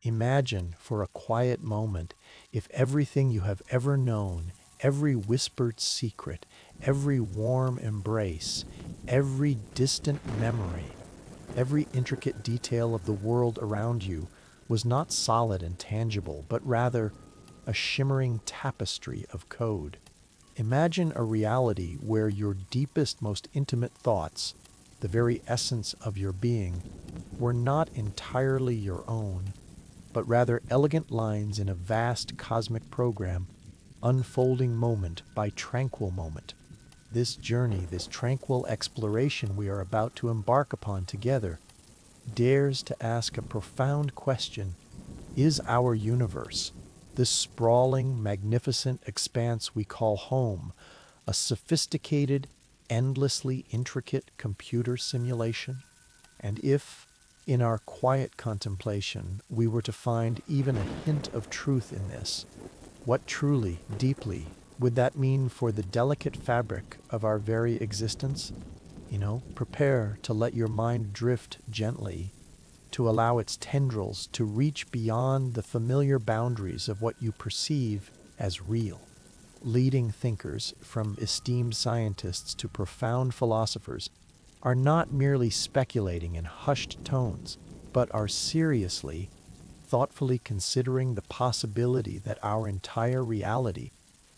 Imagine for a quiet moment if everything you have ever known, every whispered secret, every warm embrace, every distant memory, every intricate detail of the world around you was not solid and tangible, but rather a shimmering tapestry of code. Imagine a reality where your deepest, most intimate thoughts, the very essence of your being, were not entirely your own, but rather elegant lines in a vast cosmic program, unfolding moment by tranquil moment. This journey, this tranquil exploration we are about to embark upon together, dares to ask a profound question. Is our universe, this sprawling, magnificent expanse we call home, a sophisticated, endlessly intricate computer simulation? And if, in our quiet contemplation, we were to find even a hint of truth in this, what truly, deeply, would that mean for the delicate fabric of our very existence? Prepare to let your mind drift gently, to allow its tendrils to reach beyond the familiar boundaries of what you perceive as real. Leading thinkers, from esteemed scientists to profound philosophers, are not merely speculating in hushed tones, but are seriously, thoughtfully considering the possibility that our entire reality,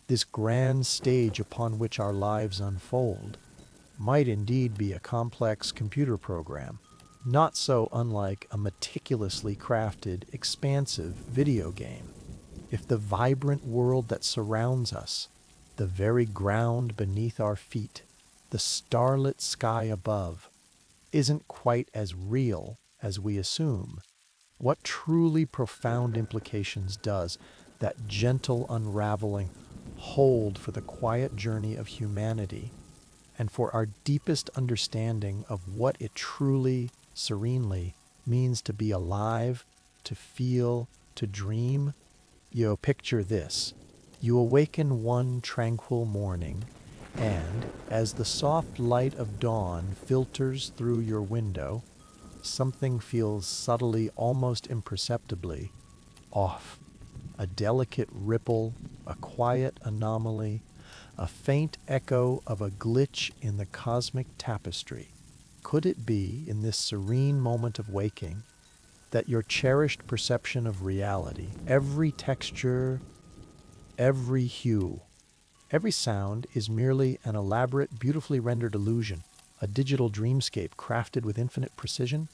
this grand stage upon which our lives unfold, might indeed be a complex computer program, not so unlike a meticulously crafted, expansive video game. If the vibrant world that surrounds us, the very ground beneath our feet, the starlit sky above, isn't quite as real as we assume, what truly profound implications does that gentle unraveling hold for the quiet journey of humanity and for our deepest understanding of what it truly, serenely means to be alive, to feel, to dream? Picture this. You awaken one tranquil morning, and as the soft light of dawn filters through your window, something feels subtly, almost imperceptibly, off. A delicate ripple, a quiet anomaly, a faint echo of a glitch in the cosmic tapestry. Could it be, in this serene moment of waking, that your cherished perception of reality, every texture, every hue, every sound, is merely an elaborate, beautifully rendered illusion, a digital dreamscape crafted with infinite precision?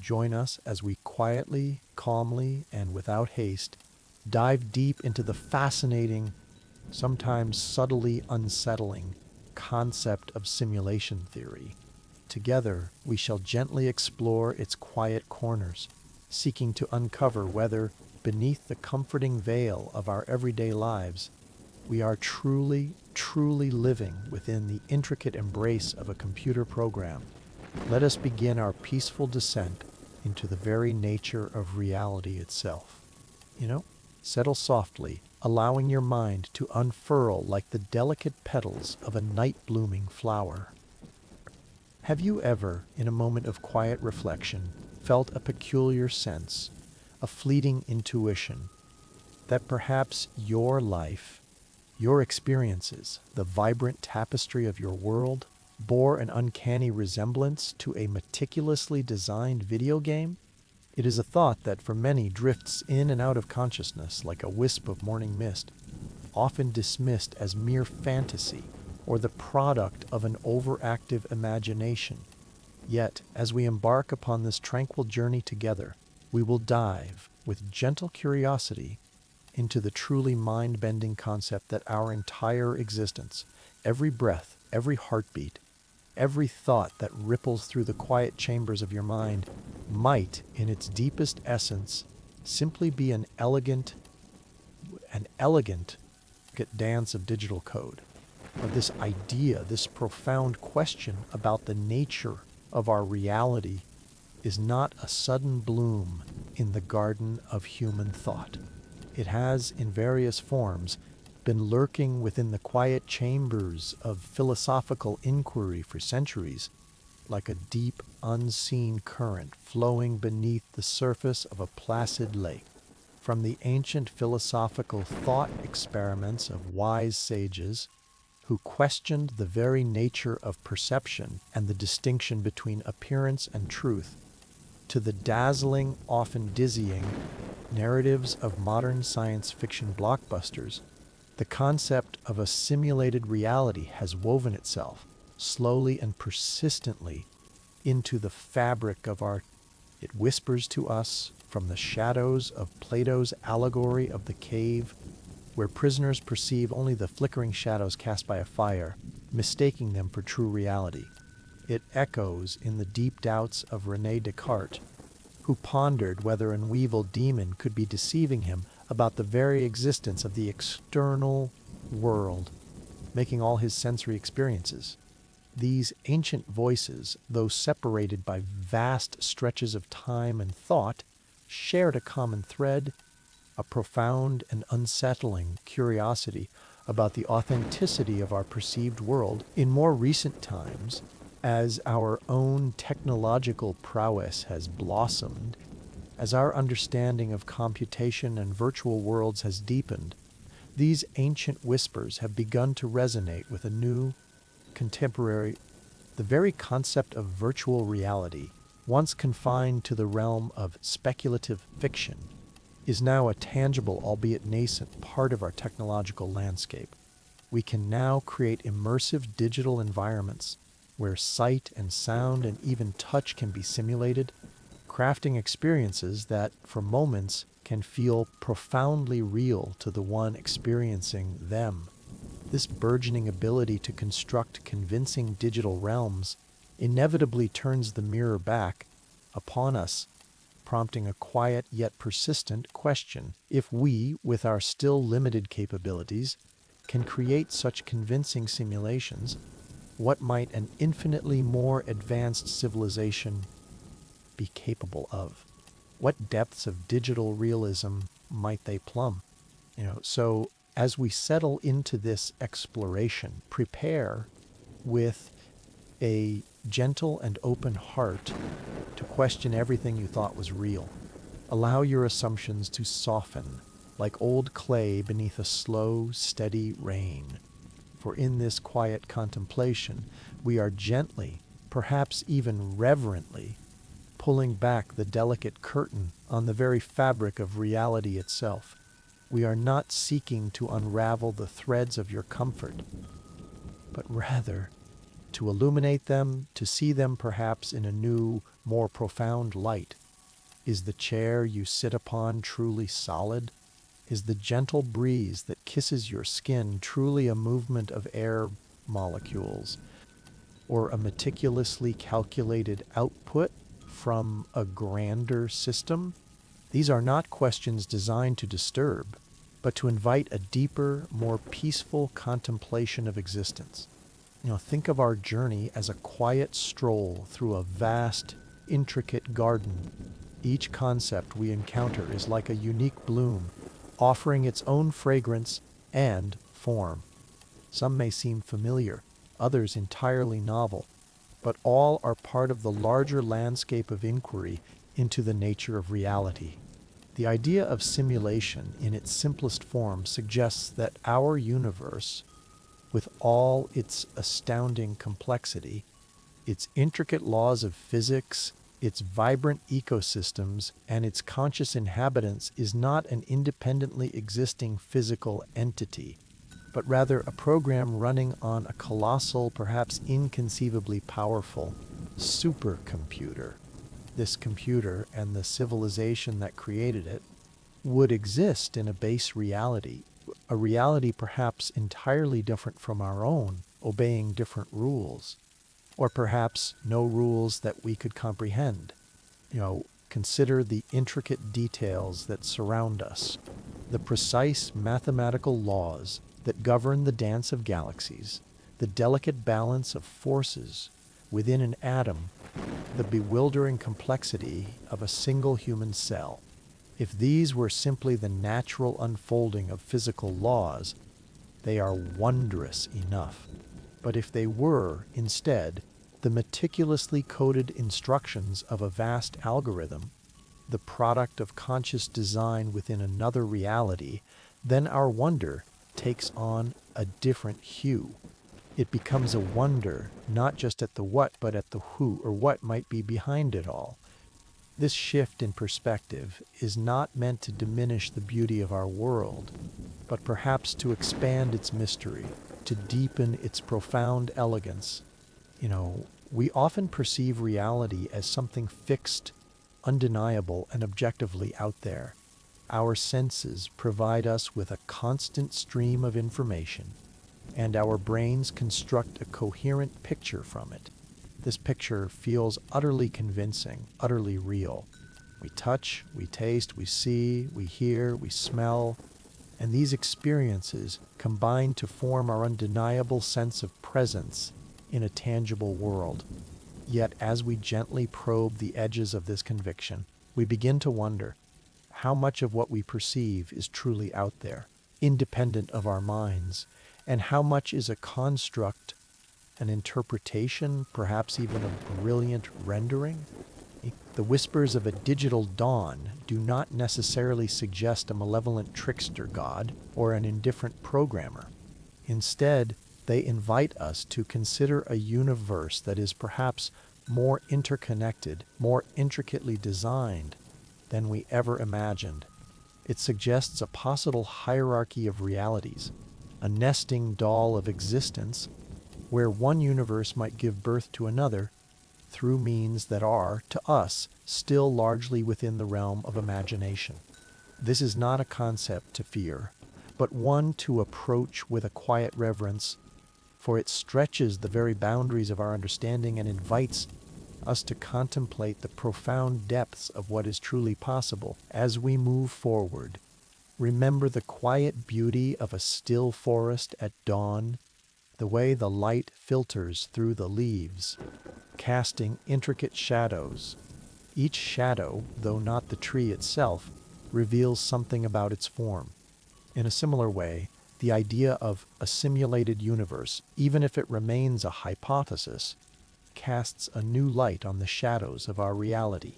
Join us as we quietly, calmly, and without haste dive deep into the fascinating, sometimes subtly unsettling, concept of simulation theory. Together, we shall gently explore its quiet corners, seeking to uncover whether, beneath the comforting veil of our everyday lives, we are truly, truly living within the intricate embrace of a computer program. Let us begin our peaceful descent into the very nature of reality itself. Settle softly, allowing your mind to unfurl like the delicate petals of a night-blooming flower. Have you ever, in a moment of quiet reflection, felt a peculiar sense, a fleeting intuition, that perhaps your life, your experiences, the vibrant tapestry of your world, bore an uncanny resemblance to a meticulously designed video game? It is a thought that for many drifts in and out of consciousness like a wisp of morning mist, often dismissed as mere fantasy or the product of an overactive imagination. Yet, as we embark upon this tranquil journey together, we will dive, with gentle curiosity, into the truly mind-bending concept that our entire existence, every breath, every heartbeat, every thought that ripples through the quiet chambers of your mind, might, in its deepest essence, simply be an elegant dance of digital code. Of this idea, this profound question about the nature of our reality is not a sudden bloom in the garden of human thought. It has, in various forms, been lurking within the quiet chambers of philosophical inquiry for centuries, like a deep, unseen current flowing beneath the surface of a placid lake. From the ancient philosophical thought experiments of wise sages who questioned the very nature of perception and the distinction between appearance and truth, to the dazzling, often dizzying, narratives of modern science fiction blockbusters, the concept of a simulated reality has woven itself, slowly and persistently, into the fabric of our. It whispers to us from the shadows of Plato's allegory of the cave, where prisoners perceive only the flickering shadows cast by a fire, mistaking them for true reality. It echoes in the deep doubts of René Descartes, who pondered whether an evil demon could be deceiving him about the very existence of the external world, making all his sensory experiences. These ancient voices, though separated by vast stretches of time and thought, shared a common thread, a profound and unsettling curiosity about the authenticity of our perceived world. In more recent times, as our own technological prowess has blossomed, as our understanding of computation and virtual worlds has deepened, these ancient whispers have begun to resonate with a new, contemporary. The very concept of virtual reality, once confined to the realm of speculative fiction, is now a tangible, albeit nascent, part of our technological landscape. We can now create immersive digital environments where sight and sound and even touch can be simulated, crafting experiences that, for moments, can feel profoundly real to the one experiencing them. This burgeoning ability to construct convincing digital realms inevitably turns the mirror back upon us, prompting a quiet yet persistent question. If we, with our still limited capabilities, can create such convincing simulations, what might an infinitely more advanced civilization be capable of? What depths of digital realism might they plumb? So as we settle into this exploration, prepare with a gentle and open heart to question everything you thought was real. Allow your assumptions to soften like old clay beneath a slow, steady rain. For in this quiet contemplation, we are gently, perhaps even reverently, pulling back the delicate curtain on the very fabric of reality itself. We are not seeking to unravel the threads of your comfort, but rather to illuminate them, to see them perhaps in a new, more profound light. Is the chair you sit upon truly solid? Is the gentle breeze that kisses your skin truly a movement of air molecules, or a meticulously calculated output from a grander system? These are not questions designed to disturb, but to invite a deeper, more peaceful contemplation of existence. Think of our journey as a quiet stroll through a vast, intricate garden. Each concept we encounter is like a unique bloom, offering its own fragrance and form. Some may seem familiar, others entirely novel, but all are part of the larger landscape of inquiry into the nature of reality. The idea of simulation in its simplest form suggests that our universe, with all its astounding complexity, its intricate laws of physics, its vibrant ecosystems, and its conscious inhabitants, is not an independently existing physical entity, but rather a program running on a colossal, perhaps inconceivably powerful, supercomputer. This computer and the civilization that created it would exist in a base reality, a reality perhaps entirely different from our own, obeying different rules, or perhaps no rules that we could comprehend. Consider the intricate details that surround us, the precise mathematical laws that govern the dance of galaxies, the delicate balance of forces within an atom, the bewildering complexity of a single human cell. If these were simply the natural unfolding of physical laws, they are wondrous enough. But if they were, instead, the meticulously coded instructions of a vast algorithm, the product of conscious design within another reality, then our wonder takes on a different hue. It becomes a wonder not just at the what, but at the who or what might be behind it all. This shift in perspective is not meant to diminish the beauty of our world, but perhaps to expand its mystery, to deepen its profound elegance. We often perceive reality as something fixed, undeniable, and objectively out there. Our senses provide us with a constant stream of information, and our brains construct a coherent picture from it. This picture feels utterly convincing, utterly real. We touch, we taste, we see, we hear, we smell, and these experiences combine to form our undeniable sense of presence in a tangible world. Yet as we gently probe the edges of this conviction, we begin to wonder how much of what we perceive is truly out there, independent of our minds, and how much is a construct, an interpretation, perhaps even a brilliant rendering. The whispers of a digital dawn do not necessarily suggest a malevolent trickster god or an indifferent programmer. Instead, they invite us to consider a universe that is perhaps more interconnected, more intricately designed than we ever imagined. It suggests a possible hierarchy of realities, a nesting doll of existence, where one universe might give birth to another through means that are, to us, still largely within the realm of imagination. This is not a concept to fear, but one to approach with a quiet reverence, for it stretches the very boundaries of our understanding and invites us to contemplate the profound depths of what is truly possible. As we move forward, remember the quiet beauty of a still forest at dawn, the way the light filters through the leaves, casting intricate shadows. Each shadow, though not the tree itself, reveals something about its form. In a similar way, the idea of a simulated universe, even if it remains a hypothesis, casts a new light on the shadows of our reality,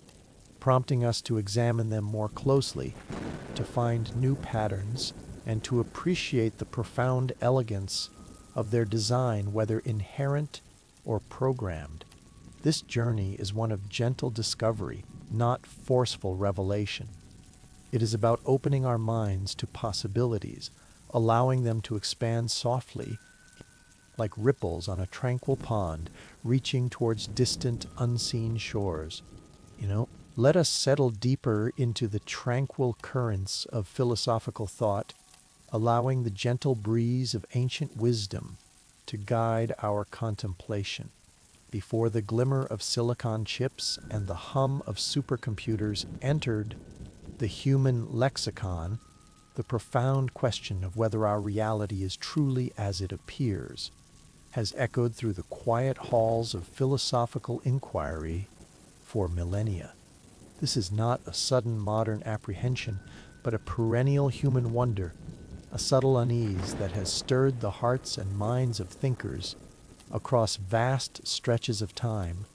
prompting us to examine them more closely, to find new patterns, and to appreciate the profound elegance of their design, whether inherent or programmed. This journey is one of gentle discovery, not forceful revelation. It is about opening our minds to possibilities, allowing them to expand softly, like ripples on a tranquil pond, reaching towards distant, unseen shores. Let us settle deeper into the tranquil currents of philosophical thought, allowing the gentle breeze of ancient wisdom to guide our contemplation. Before the glimmer of silicon chips and the hum of supercomputers entered the human lexicon, the profound question of whether our reality is truly as it appears has echoed through the quiet halls of philosophical inquiry for millennia. This is not a sudden modern apprehension, but a perennial human wonder, a subtle unease that has stirred the hearts and minds of thinkers across vast stretches of time,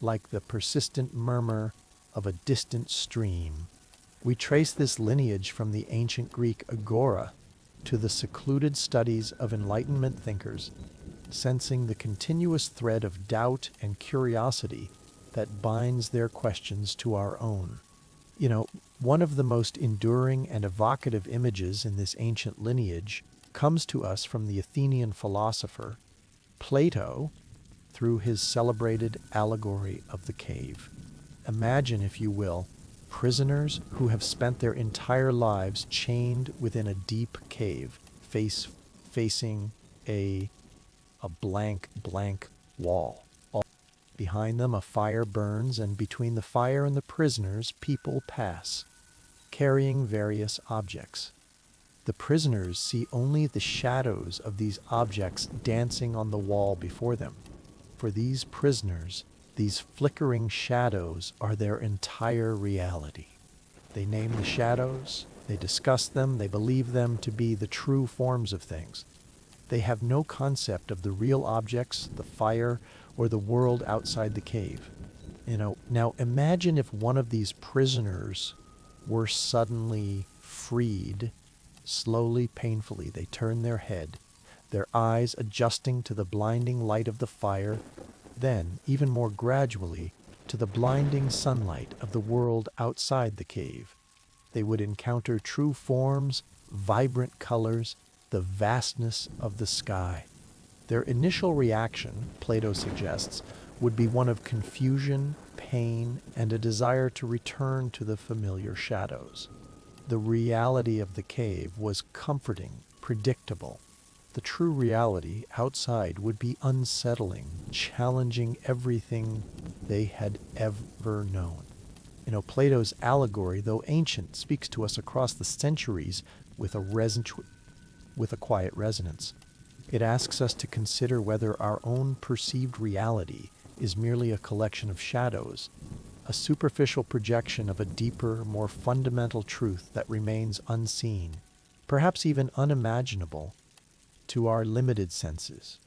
like the persistent murmur of a distant stream. We trace this lineage from the ancient Greek agora to the secluded studies of Enlightenment thinkers, sensing the continuous thread of doubt and curiosity that binds their questions to our own. One of the most enduring and evocative images in this ancient lineage comes to us from the Athenian philosopher Plato through his celebrated allegory of the cave. Imagine, if you will, prisoners who have spent their entire lives chained within a deep cave, facing a blank wall. Behind them a fire burns, and between the fire and the prisoners people pass, carrying various objects. The prisoners see only the shadows of these objects dancing on the wall before them. For these prisoners, these flickering shadows are their entire reality. They name the shadows, they discuss them, they believe them to be the true forms of things. They have no concept of the real objects, the fire, or the world outside the cave. Now imagine if one of these prisoners were suddenly freed. Slowly, painfully, they turn their head, their eyes adjusting to the blinding light of the fire, then, even more gradually, to the blinding sunlight of the world outside the cave. They would encounter true forms, vibrant colors, the vastness of the sky. Their initial reaction, Plato suggests, would be one of confusion, pain, and a desire to return to the familiar shadows. The reality of the cave was comforting, predictable. The true reality outside would be unsettling, challenging everything they had ever known. Plato's allegory, though ancient, speaks to us across the centuries with a quiet resonance. It asks us to consider whether our own perceived reality is merely a collection of shadows, a superficial projection of a deeper, more fundamental truth that remains unseen, perhaps even unimaginable, to our limited senses.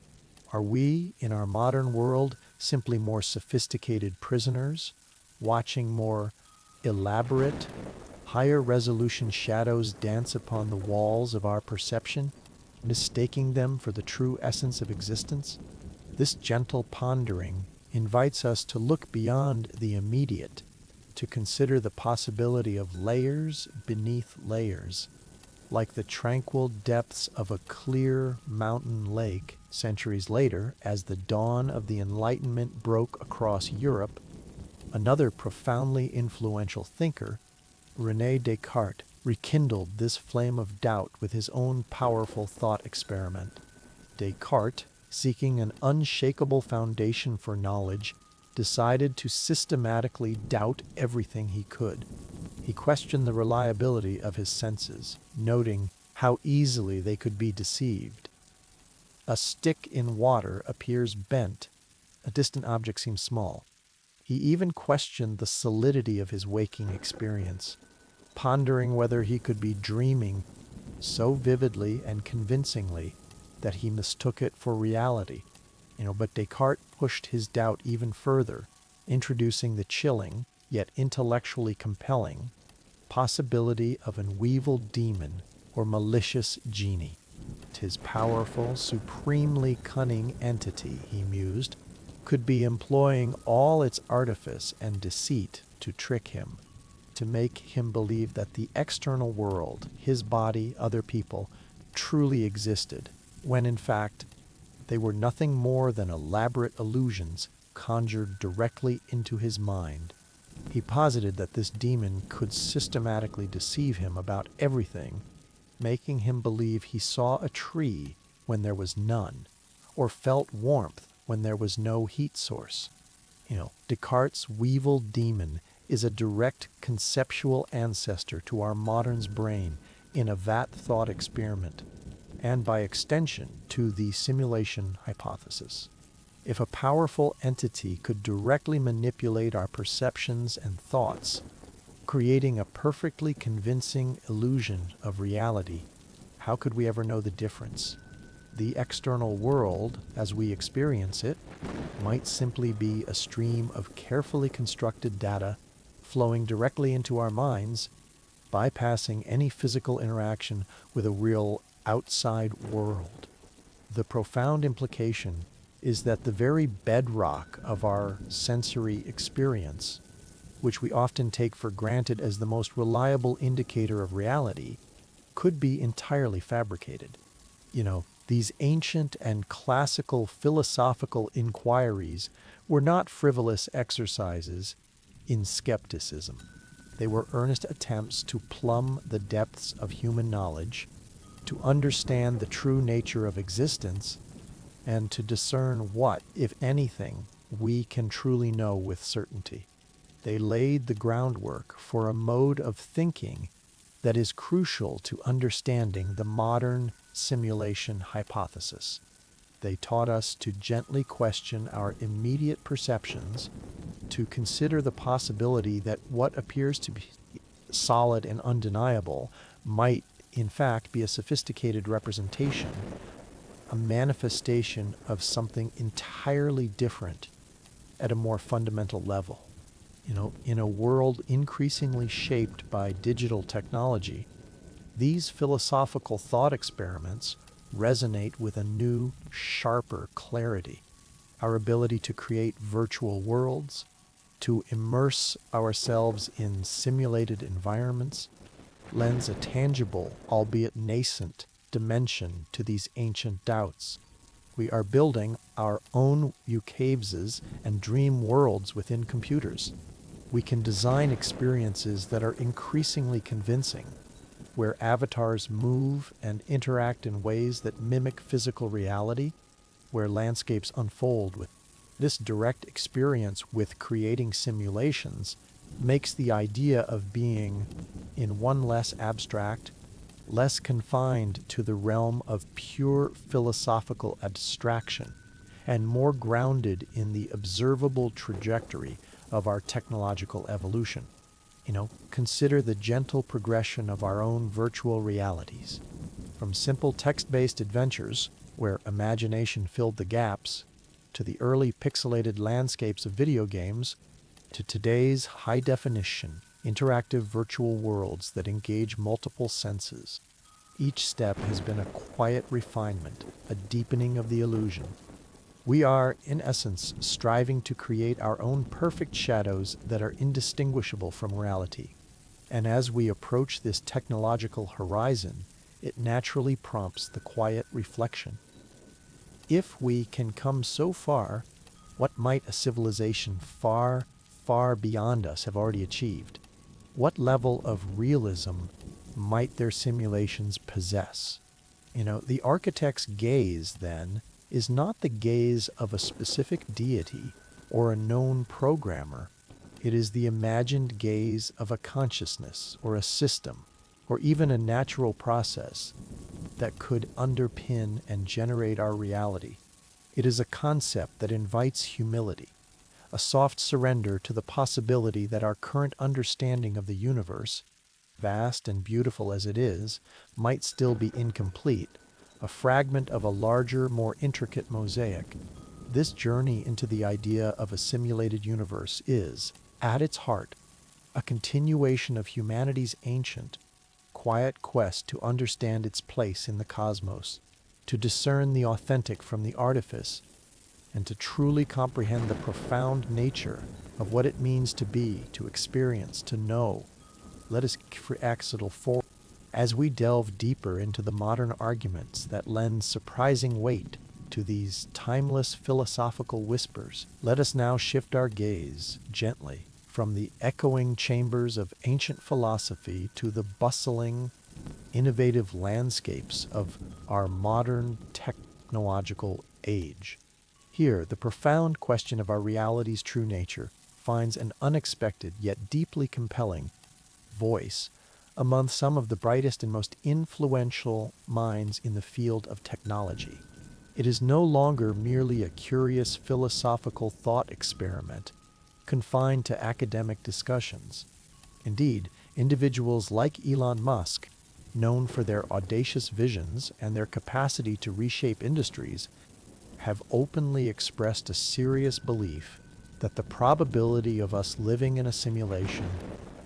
Are we, in our modern world, simply more sophisticated prisoners, watching more elaborate, higher resolution shadows dance upon the walls of our perception, mistaking them for the true essence of existence? This gentle pondering invites us to look beyond the immediate, to consider the possibility of layers beneath layers, like the tranquil depths of a clear mountain lake. Centuries later, as the dawn of the Enlightenment broke across Europe, another profoundly influential thinker, René Descartes, rekindled this flame of doubt with his own powerful thought experiment. Descartes, seeking an unshakable foundation for knowledge, decided to systematically doubt everything he could. He questioned the reliability of his senses, noting how easily they could be deceived. A stick in water appears bent. A distant object seems small. He even questioned the solidity of his waking experience, pondering whether he could be dreaming so vividly and convincingly that he mistook it for reality. But Descartes pushed his doubt even further, introducing the chilling, yet intellectually compelling, possibility of an evil demon or malicious genie. His powerful, supremely cunning entity, he mused, could be employing all its artifice and deceit to trick him, to make him believe that the external world, his body, other people, truly existed, when in fact they were nothing more than elaborate illusions conjured directly into his mind. He posited that this demon could systematically deceive him about everything, making him believe he saw a tree when there was none, or felt warmth when there was no heat source. Descartes' weevil demon is a direct conceptual ancestor to our modern's brain in a vat thought experiment, and by extension to the simulation hypothesis. If a powerful entity could directly manipulate our perceptions and thoughts, creating a perfectly convincing illusion of reality, how could we ever know the difference? The external world, as we experience it, might simply be a stream of carefully constructed data flowing directly into our minds, bypassing any physical interaction with a real outside world. The profound implication is that the very bedrock of our sensory experience, which we often take for granted as the most reliable indicator of reality, could be entirely fabricated. These ancient and classical philosophical inquiries were not frivolous exercises in skepticism. They were earnest attempts to plumb the depths of human knowledge, to understand the true nature of existence, and to discern what, if anything, we can truly know with certainty. They laid the groundwork for a mode of thinking that is crucial to understanding the modern simulation hypothesis. They taught us to gently question our immediate perceptions, to consider the possibility that what appears to be solid and undeniable might, in fact, be a sophisticated representation a manifestation of something entirely different at a more fundamental level. In a world increasingly shaped by digital technology, these philosophical thought experiments resonate with a new, sharper clarity. Our ability to create virtual worlds, to immerse ourselves in simulated environments, lends a tangible, albeit nascent, dimension to these ancient doubts. We are building our own ukaveses and dream worlds within computers. We can design experiences that are increasingly convincing, where avatars move and interact in ways that mimic physical reality, where landscapes unfold with this direct experience with creating simulations makes the idea of being in one less abstract, less confined to the realm of pure philosophical abstraction, and more grounded in the observable trajectory of our technological evolution. Consider the gentle progression of our own virtual realities. From simple text-based adventures, where imagination filled the gaps, to the early pixelated landscapes of video games, to today's high-definition, interactive virtual worlds that engage multiple senses. Each step has been a quiet refinement, a deepening of the illusion. We are, in essence, striving to create our own perfect shadows that are indistinguishable from reality. And as we approach this technological horizon, it naturally prompts the quiet reflection. If we can come so far, what might a civilization far, far beyond us have already achieved? What level of realism might their simulations possess? The architect's gaze, then, is not the gaze of a specific deity or a known programmer. It is the imagined gaze of a consciousness or a system or even a natural process that could underpin and generate our reality. It is a concept that invites humility, a soft surrender to the possibility that our current understanding of the universe, vast and beautiful as it is, might still be incomplete, a fragment of a larger, more intricate mosaic. This journey into the idea of a simulated universe is, at its heart, a continuation of humanity's ancient, quiet quest to understand its place in the cosmos, to discern the authentic from the artifice, and to truly comprehend the profound nature of what it means to be, to experience, to know. Let us axle forward as we delve deeper into the modern arguments that lend surprising weight to these timeless philosophical whispers. Let us now shift our gaze gently from the echoing chambers of ancient philosophy to the bustling, innovative landscapes of our modern technological age. Here, the profound question of our reality's true nature finds an unexpected yet deeply compelling voice among some of the brightest and most influential minds in the field of technology. It is no longer merely a curious philosophical thought experiment confined to academic discussions. Indeed, individuals like Elon Musk, known for their audacious visions and their capacity to reshape industries, have openly expressed a serious belief that the probability of us living in a simulation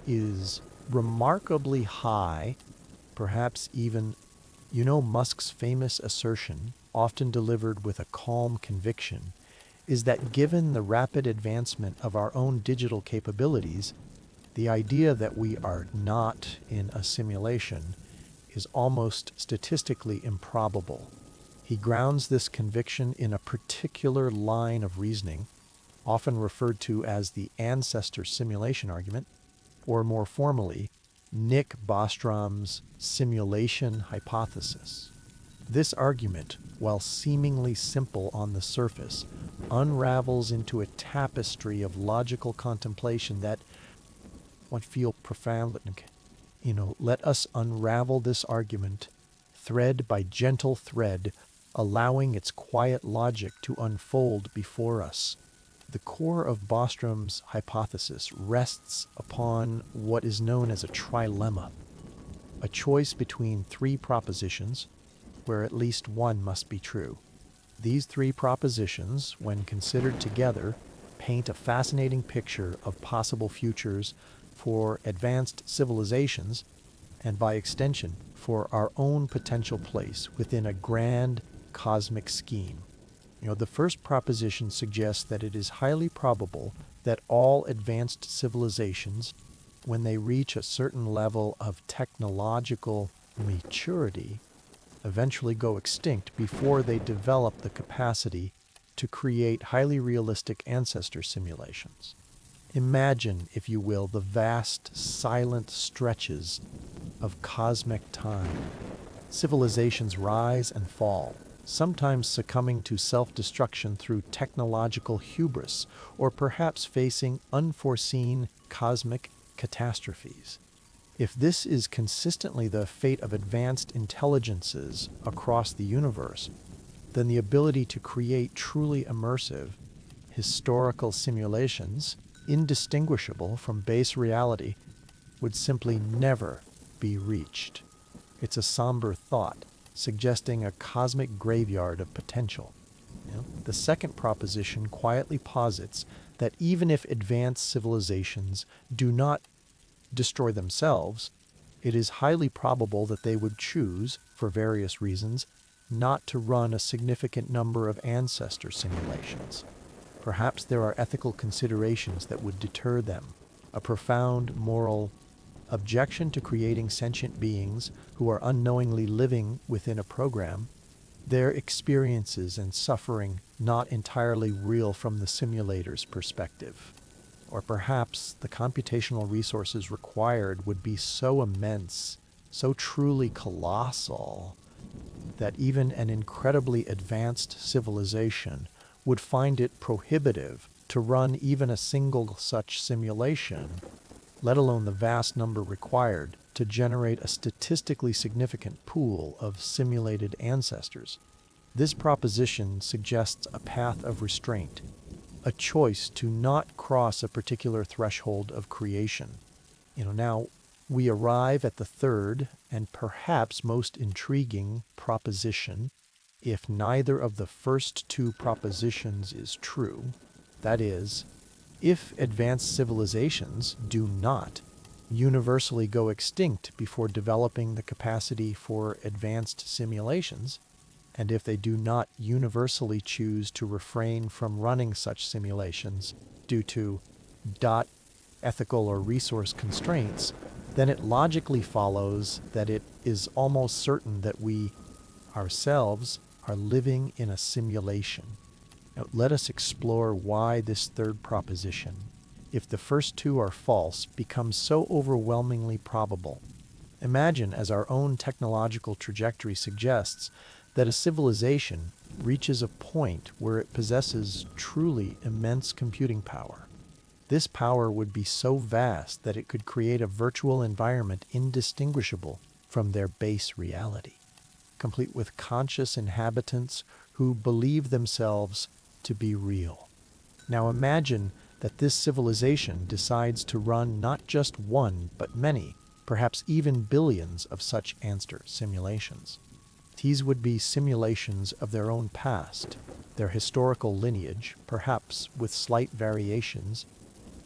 is remarkably high, perhaps even, Musk's famous assertion, often delivered with a calm conviction, is that given the rapid advancement of our own digital capabilities, the idea that we are not in a simulation is almost statistically improbable. He grounds this conviction in a particular line of reasoning, often referred to as the ancestor simulation argument, or more formally, Nick Bostrom's simulation hypothesis. This argument, while seemingly simple on the surface, unravels into a tapestry of logical contemplation that one feel profound. Let us unravel this argument thread by gentle thread, allowing its quiet logic to unfold before us. The core of Bostrom's hypothesis rests upon what is known as a trilemma, a choice between three propositions, where at least one must be true. These three propositions, when considered together, paint a fascinating picture of possible futures for advanced civilizations, and by extension, for our own potential place within a grand cosmic scheme. The first proposition suggests that it is highly probable that all advanced civilizations, when they reach a certain level of technological maturity, eventually go extinct before they develop the capacity to create highly realistic ancestor simulations. Imagine, if you will, the vast, silent stretches of cosmic time. Civilizations rise and fall, sometimes succumbing to self-destruction through technological hubris, or perhaps facing unforeseen cosmic catastrophes. If this is consistently the fate of advanced intelligences across the universe, then the ability to create truly immersive, historical simulations, indistinguishable from base reality, would simply never be reached. It's a somber thought, suggesting a cosmic graveyard of potential. The second proposition quietly posits that even if advanced civilizations do not destroy themselves, it is highly probable that they would choose, for various reasons, not to run a significant number of ancestor simulations. Perhaps there are ethical considerations that would deter them, a profound moral objection to creating sentient beings who are unknowingly living within a program, their experiences and suffering not entirely real from the simulator's perspective. Or perhaps the computational resources required would be so immense, so truly colossal, that even an incredibly advanced civilization would find it prohibitive to run even a single such simulation, let alone the vast number required to generate a statistically significant pool of simulated ancestors. This proposition suggests a path of restraint, a choice to not cross a particular threshold of creation. Now we arrive at the third and perhaps most intriguing proposition. If neither of the first two propositions is true, that is, if advanced civilizations do not universally go extinct before developing the capacity for advanced simulations, and if they do not universally choose to refrain from running such simulations due to ethical or resource constraints, then it logically follows that it is almost certain that we ourselves are living in a simulation. Now, let us explore why this third proposition, if the first two are false, becomes so overwhelmingly probable. Imagine, as our own technological trajectory suggests, that a civilization reaches a point where it possesses truly immense computing power. This power would be so vast that it could create a virtual environment indistinguishable from their base reality, complete with conscious inhabitants who believe themselves to be real. Now imagine that this civilization decides to run not just one, but many, perhaps even billions of such ancestor simulations. These would be simulations of their own past, their historical lineage, perhaps with slight variations,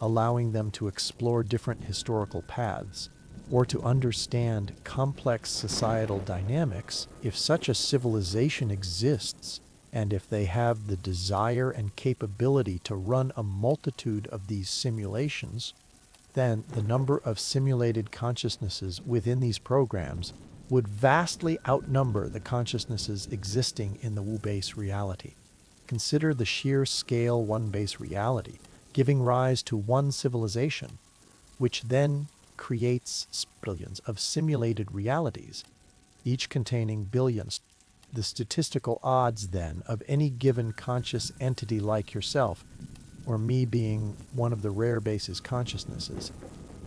allowing them to explore different historical paths, or to understand complex societal dynamics. If such a civilization exists, and if they have the desire and capability to run a multitude of these simulations, then the number of simulated consciousnesses within these programs would vastly outnumber the consciousnesses existing in the base reality. Consider the sheer scale one base reality, giving rise to one civilization, which then creates billions of simulated realities, each containing billions. The statistical odds, then, of any given conscious entity like yourself, or me being one of the rare basis consciousnesses,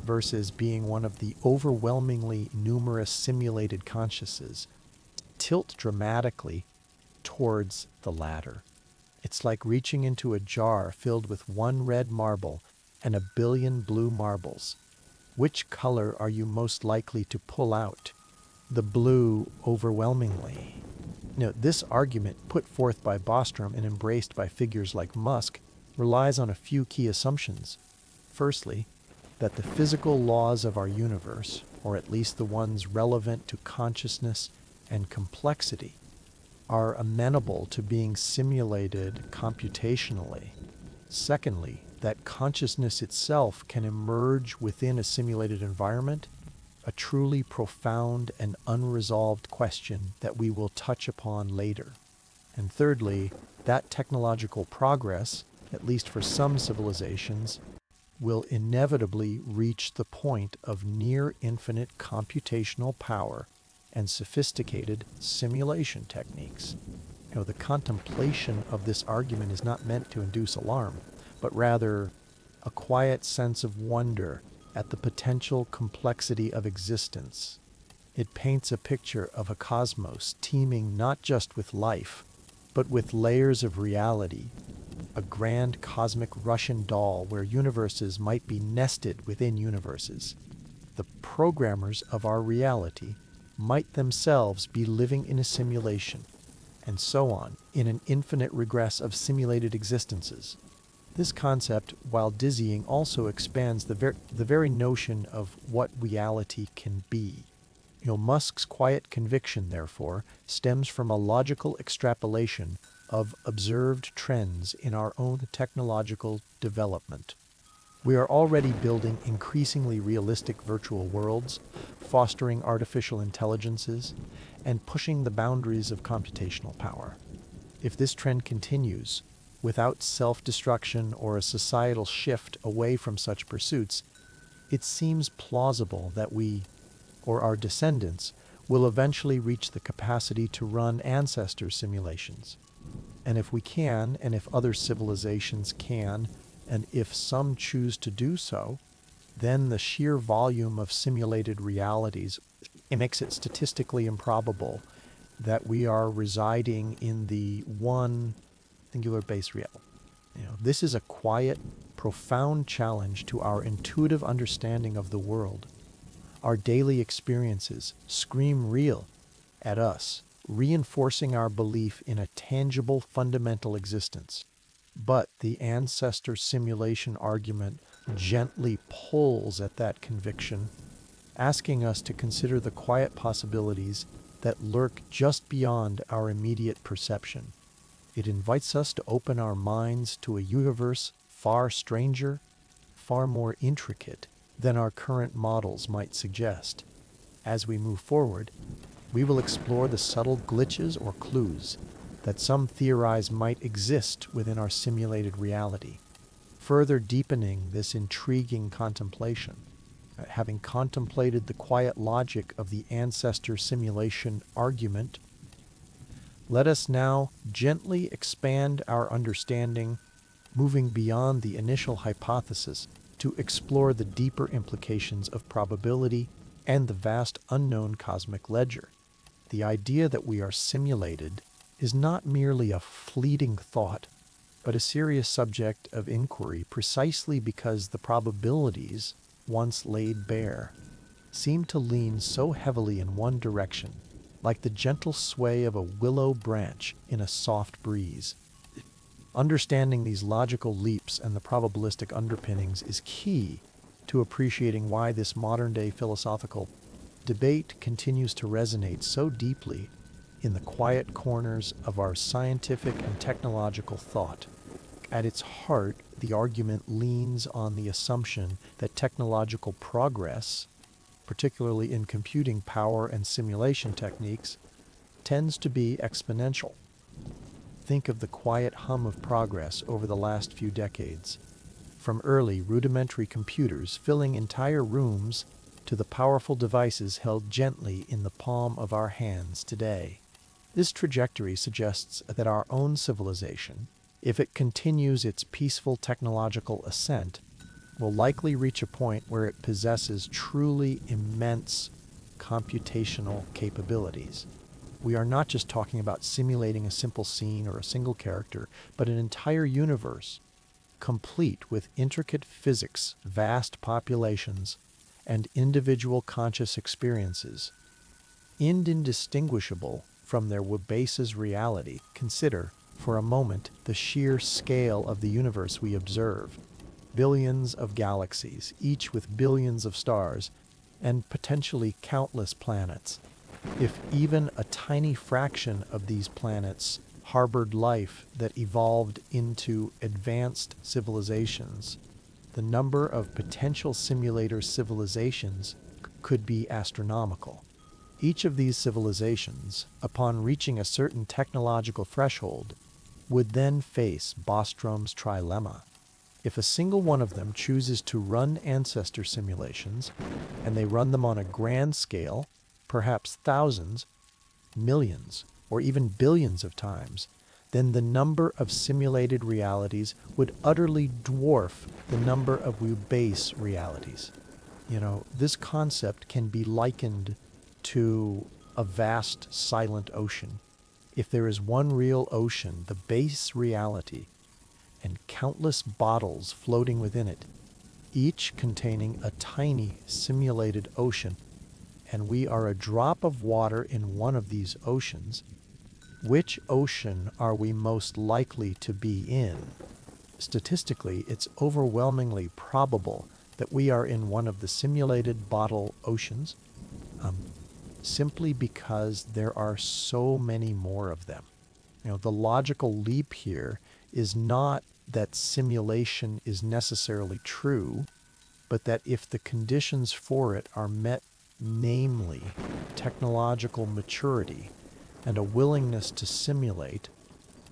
versus being one of the overwhelmingly numerous simulated consciousnesses, tilt dramatically towards the latter. It's like reaching into a jar filled with one red marble and a billion blue marbles. Which color are you most likely to pull out? The blue overwhelmingly. This argument, put forth by Bostrom and embraced by figures like Musk, relies on a few key assumptions. Firstly, that the physical laws of our universe, or at least the ones relevant to consciousness and complexity, are amenable to being simulated computationally. Secondly, that consciousness itself can emerge within a simulated environment, a truly profound and unresolved question that we will touch upon later. And thirdly, that technological progress, at least for some civilizations, will inevitably reach the point of near infinite computational power and sophisticated simulation techniques. The contemplation of this argument is not meant to induce alarm, but rather a quiet sense of wonder at the potential complexity of existence. It paints a picture of a cosmos teeming not just with life, but with layers of reality, a grand cosmic Russian doll where universes might be nested within universes. The programmers of our reality might themselves be living in a simulation, and so on, in an infinite regress of simulated existences. This concept, while dizzying, also expands the very notion of what reality can be. Musk's quiet conviction, therefore, stems from a logical extrapolation of observed trends in our own technological development. We are already building increasingly realistic virtual worlds, fostering artificial intelligences, and pushing the boundaries of computational power. If this trend continues, without self-destruction or a societal shift away from such pursuits, it seems plausible that we, or our descendants, will eventually reach the capacity to run ancestor simulations. And if we can, and if other civilizations can, and if some choose to do so, then the sheer volume of simulated realities, it makes it statistically improbable that we are residing in the one singular base reality. This is a quiet, profound challenge to our intuitive understanding of the world. Our daily experiences scream real at us, reinforcing our belief in a tangible fundamental existence. But the ancestor simulation argument gently pulls at that conviction, asking us to consider the quiet possibilities that lurk just beyond our immediate perception. It invites us to open our minds to a universe far stranger, far more intricate than our current models might suggest. As we move forward, we will explore the subtle glitches or clues that some theorize might exist within our simulated reality, further deepening this intriguing contemplation. Having contemplated the quiet logic of the ancestor simulation argument, let us now gently expand our understanding, moving beyond the initial hypothesis to explore the deeper implications of probability and the vast unknown cosmic ledger. The idea that we are simulated is not merely a fleeting thought, but a serious subject of inquiry precisely because the probabilities, once laid bare, seem to lean so heavily in one direction, like the gentle sway of a willow branch in a soft breeze. Understanding these logical leaps and the probabilistic underpinnings is key to appreciating why this modern-day philosophical debate continues to resonate so deeply in the quiet corners of our scientific and technological thought. At its heart, the argument leans on the assumption that technological progress, particularly in computing power and simulation techniques, tends to be exponential. Think of the quiet hum of progress over the last few decades, from early rudimentary computers filling entire rooms to the powerful devices held gently in the palm of our hands today. This trajectory suggests that our own civilization, if it continues its peaceful technological ascent, will likely reach a point where it possesses truly immense computational capabilities. We are not just talking about simulating a simple scene or a single character, but an entire universe, complete with intricate physics, vast populations, and individual conscious experiences, indistinguishable from their base's reality. Consider, for a moment, the sheer scale of the universe we observe. Billions of galaxies, each with billions of stars, and potentially countless planets. If even a tiny fraction of these planets harbored life that evolved into advanced civilizations, the number of potential simulator civilizations could be astronomical. Each of these civilizations, upon reaching a certain technological threshold, would then face Bostrom's trilemma. If a single one of them chooses to run ancestor simulations, and they run them on a grand scale, perhaps thousands, millions, or even billions of times, then the number of simulated realities would utterly dwarf the number of base realities. This concept can be likened to a vast silent ocean. If there is one real ocean, the base reality, and countless bottles floating within it, each containing a tiny simulated ocean, and we are a drop of water in one of these oceans, which ocean are we most likely to be in? Statistically, it's overwhelmingly probable that we are in one of the simulated bottle oceans, simply because there are so many more of them. The logical leap here is not that simulation is necessarily true, but that if the conditions for it are met, namely technological maturity and a willingness to simulate,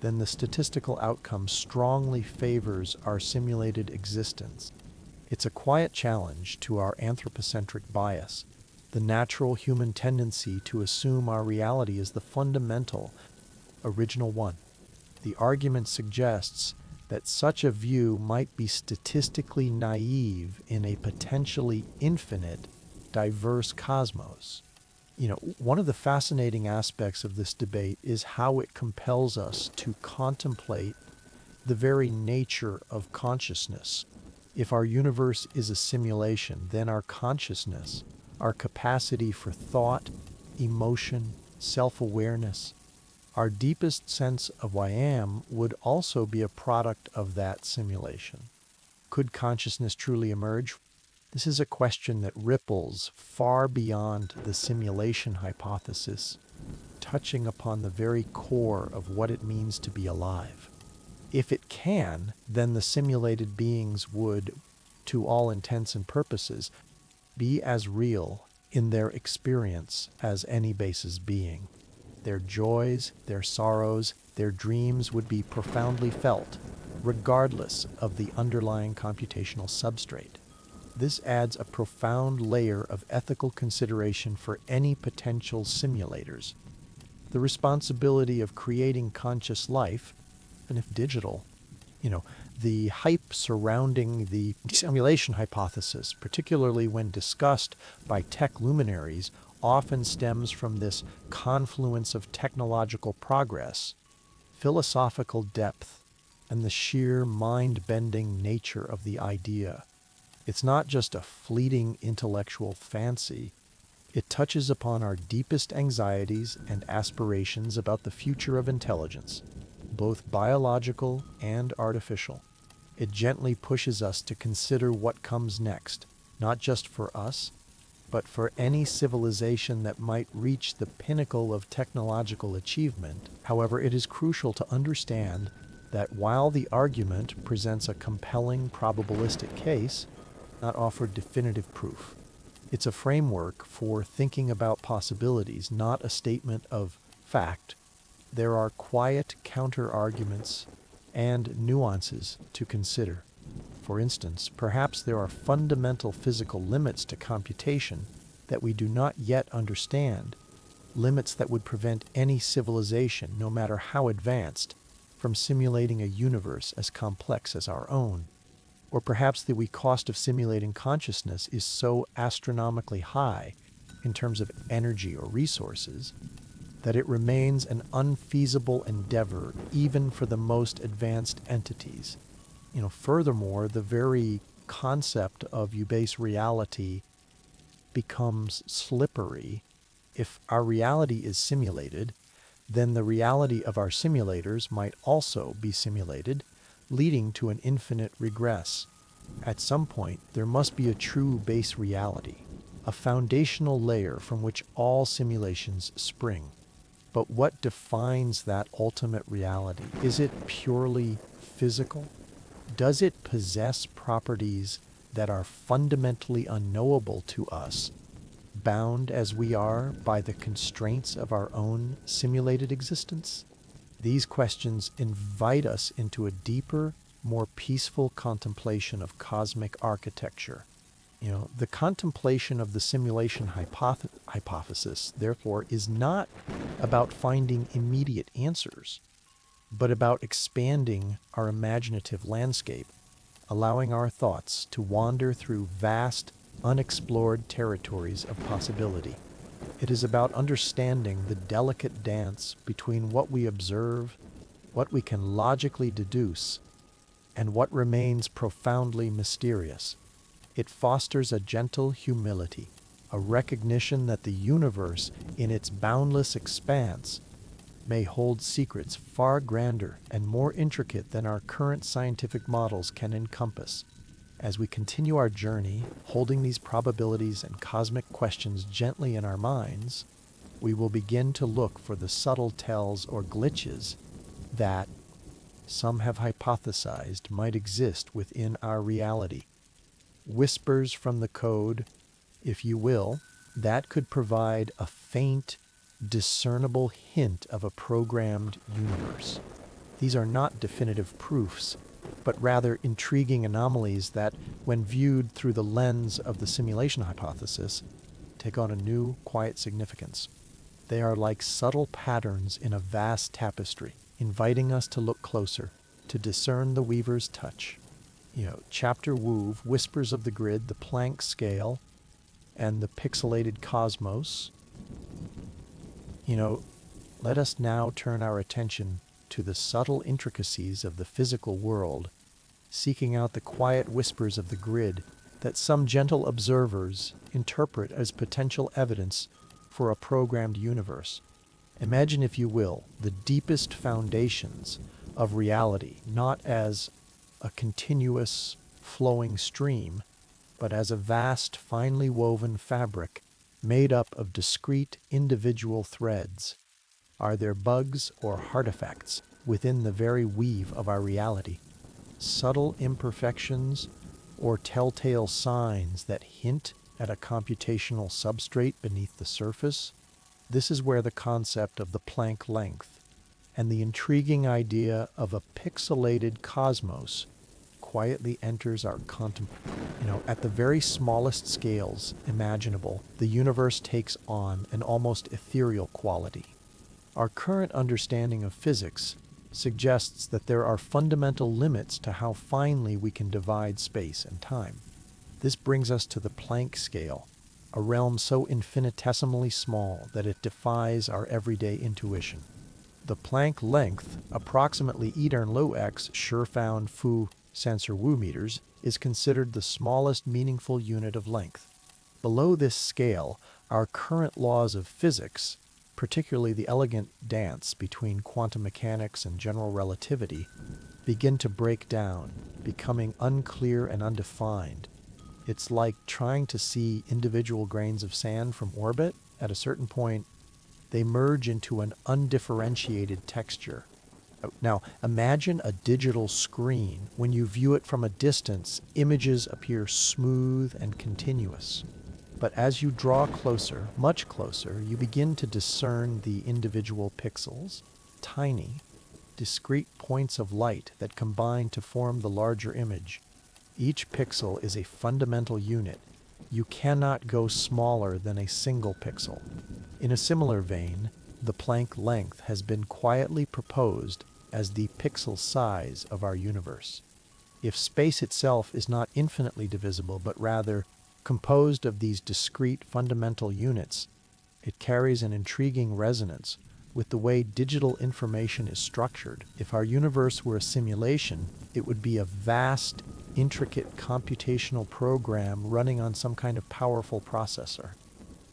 then the statistical outcome strongly favors our simulated existence. It's a quiet challenge to our anthropocentric bias, the natural human tendency to assume our reality is the fundamental, original one. The argument suggests that such a view might be statistically naive in a potentially infinite, diverse cosmos. One of the fascinating aspects of this debate is how it compels us to contemplate the very nature of consciousness. If our universe is a simulation, then our consciousness, our capacity for thought, emotion, self-awareness, our deepest sense of I am would also be a product of that simulation. Could consciousness truly emerge? This is a question that ripples far beyond the simulation hypothesis, touching upon the very core of what it means to be alive. If it can, then the simulated beings would, to all intents and purposes, be as real in their experience as any basis being. Their joys, their sorrows, their dreams would be profoundly felt, regardless of the underlying computational substrate. This adds a profound layer of ethical consideration for any potential simulators. The responsibility of creating conscious life, and if digital, the hype surrounding the simulation hypothesis, particularly when discussed by tech luminaries, often stems from this confluence of technological progress, philosophical depth, and the sheer mind-bending nature of the idea. It's not just a fleeting intellectual fancy. It touches upon our deepest anxieties and aspirations about the future of intelligence, both biological and artificial. It gently pushes us to consider what comes next, not just for us, but for any civilization that might reach the pinnacle of technological achievement. However, it is crucial to understand that while the argument presents a compelling probabilistic case, not offered definitive proof. It's a framework for thinking about possibilities, not a statement of fact. There are quiet counter-arguments and nuances to consider. For instance, perhaps there are fundamental physical limits to computation that we do not yet understand, limits that would prevent any civilization, no matter how advanced, from simulating a universe as complex as our own. Or perhaps the cost of simulating consciousness is so astronomically high in terms of energy or resources that it remains an unfeasible endeavor even for the most advanced entities. Furthermore, the very concept of base reality becomes slippery. If our reality is simulated, then the reality of our simulators might also be simulated, leading to an infinite regress. At some point, there must be a true base reality, a foundational layer from which all simulations spring. But what defines that ultimate reality? Is it purely physical? Does it possess properties that are fundamentally unknowable to us, bound as we are by the constraints of our own simulated existence? These questions invite us into a deeper, more peaceful contemplation of cosmic architecture. The contemplation of the simulation hypothesis, therefore, is not about finding immediate answers, but about expanding our imaginative landscape, allowing our thoughts to wander through vast, unexplored territories of possibility. It is about understanding the delicate dance between what we observe, what we can logically deduce, and what remains profoundly mysterious. It fosters a gentle humility, a recognition that the universe, in its boundless expanse, may hold secrets far grander and more intricate than our current scientific models can encompass. As we continue our journey, holding these probabilities and cosmic questions gently in our minds, we will begin to look for the subtle tells or glitches that some have hypothesized might exist within our reality. Whispers from the code, if you will, that could provide a faint, discernible hint of a programmed universe. These are not definitive proofs, but rather intriguing anomalies that, when viewed through the lens of the simulation hypothesis, take on a new, quiet significance. They are like subtle patterns in a vast tapestry, inviting us to look closer, to discern the weaver's touch. Chapter Woove, Whispers of the Grid, the Planck Scale, and the Pixelated Cosmos. Let us now turn our attention to the subtle intricacies of the physical world, seeking out the quiet whispers of the grid that some gentle observers interpret as potential evidence for a programmed universe. Imagine, if you will, the deepest foundations of reality, not as a continuous flowing stream, but as a vast, finely woven fabric made up of discrete individual threads. Are there bugs or artifacts within the very weave of our reality? Subtle imperfections or telltale signs that hint at a computational substrate beneath the surface? This is where the concept of the Planck length and the intriguing idea of a pixelated cosmos quietly enters our at the very smallest scales imaginable, the universe takes on an almost ethereal quality. Our current understanding of physics suggests that there are fundamental limits to how finely we can divide space and time. This brings us to the Planck scale, a realm so infinitesimally small that it defies our everyday intuition. The Planck length, approximately Etern-Low-X sure-found Fu sensor Wu meters, is considered the smallest meaningful unit of length. Below this scale, our current laws of physics, particularly the elegant dance between quantum mechanics and general relativity, begin to break down, becoming unclear and undefined. It's like trying to see individual grains of sand from orbit. At a certain point, they merge into an undifferentiated texture. Now, imagine a digital screen. When you view it from a distance, images appear smooth and continuous. But as you draw closer, much closer, you begin to discern the individual pixels, tiny, discrete points of light that combine to form the larger image. Each pixel is a fundamental unit. You cannot go smaller than a single pixel. In a similar vein, the Planck length has been quietly proposed as the pixel size of our universe. If space itself is not infinitely divisible, but rather composed of these discrete fundamental units, it carries an intriguing resonance with the way digital information is structured. If our universe were a simulation, it would be a vast, intricate computational program running on some kind of powerful processor.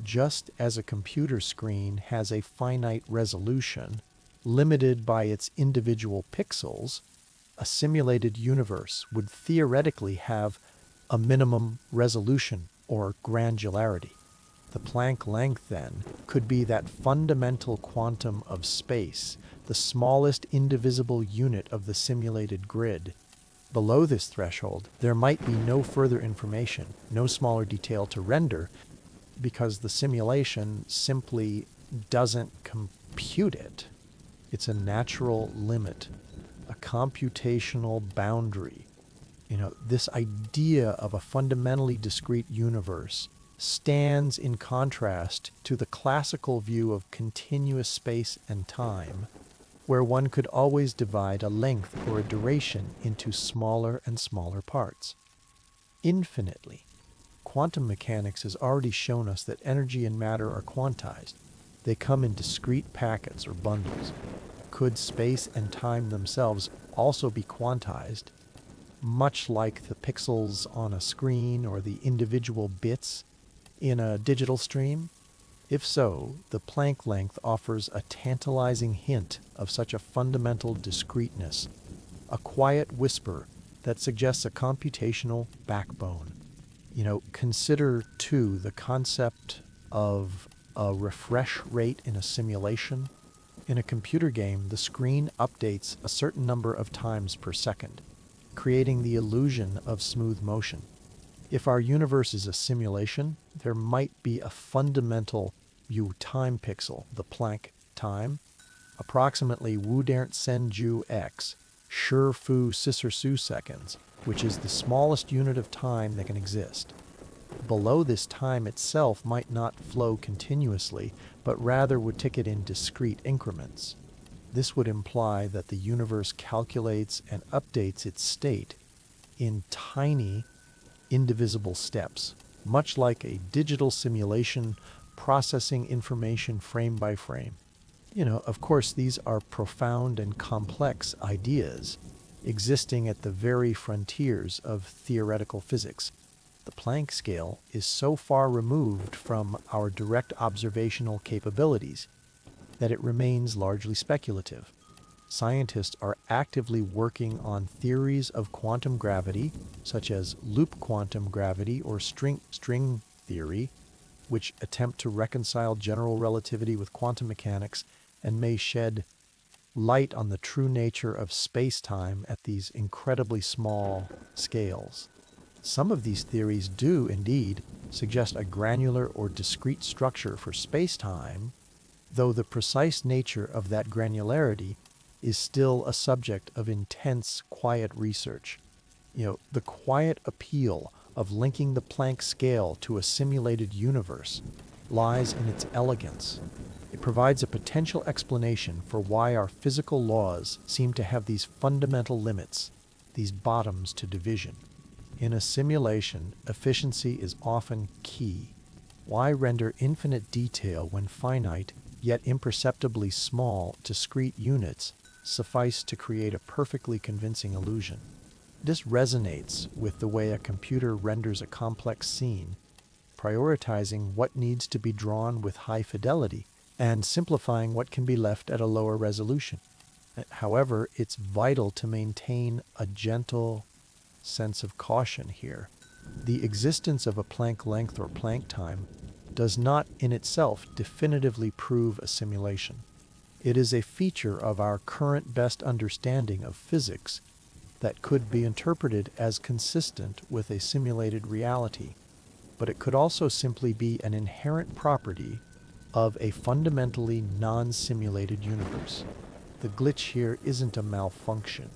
Just as a computer screen has a finite resolution, Limited by its individual pixels, a simulated universe would theoretically have a minimum resolution or granularity. The Planck length, then, could be that fundamental quantum of space, the smallest indivisible unit of the simulated grid. Below this threshold, there might be no further information, no smaller detail to render, because the simulation simply doesn't compute it. It's a natural limit, a computational boundary. This idea of a fundamentally discrete universe stands in contrast to the classical view of continuous space and time, where one could always divide a length or a duration into smaller and smaller parts. Infinitely. Quantum mechanics has already shown us that energy and matter are quantized. They come in discrete packets or bundles. Could space and time themselves also be quantized, much like the pixels on a screen or the individual bits in a digital stream? If so, the Planck length offers a tantalizing hint of such a fundamental discreteness, a quiet whisper that suggests a computational backbone. Consider, too, the concept of a refresh rate in a simulation. In a computer game, the screen updates a certain number of times per second, creating the illusion of smooth motion. If our universe is a simulation, there might be a fundamental time pixel, the Planck time, approximately Wu-Dern't Senju x, Shi Fu Sisersu seconds, which is the smallest unit of time that can exist. Below this, time itself might not flow continuously, but rather would tick it in discrete increments. This would imply that the universe calculates and updates its state in tiny, indivisible steps, much like a digital simulation processing information frame by frame. Of course, these are profound and complex ideas existing at the very frontiers of theoretical physics. The Planck scale is so far removed from our direct observational capabilities that it remains largely speculative. Scientists are actively working on theories of quantum gravity, such as loop quantum gravity or string theory, which attempt to reconcile general relativity with quantum mechanics and may shed light on the true nature of space-time at these incredibly small scales. Some of these theories do, indeed, suggest a granular or discrete structure for space-time, though the precise nature of that granularity is still a subject of intense, quiet research. The quiet appeal of linking the Planck scale to a simulated universe lies in its elegance. It provides a potential explanation for why our physical laws seem to have these fundamental limits, these bottoms to division. In a simulation, efficiency is often key. Why render infinite detail when finite, yet imperceptibly small, discrete units suffice to create a perfectly convincing illusion? This resonates with the way a computer renders a complex scene, prioritizing what needs to be drawn with high fidelity and simplifying what can be left at a lower resolution. However, it's vital to maintain a gentle sense of caution here. The existence of a Planck length or Planck time does not in itself definitively prove a simulation. It is a feature of our current best understanding of physics that could be interpreted as consistent with a simulated reality, but it could also simply be an inherent property of a fundamentally non-simulated universe. The glitch here isn't a malfunction.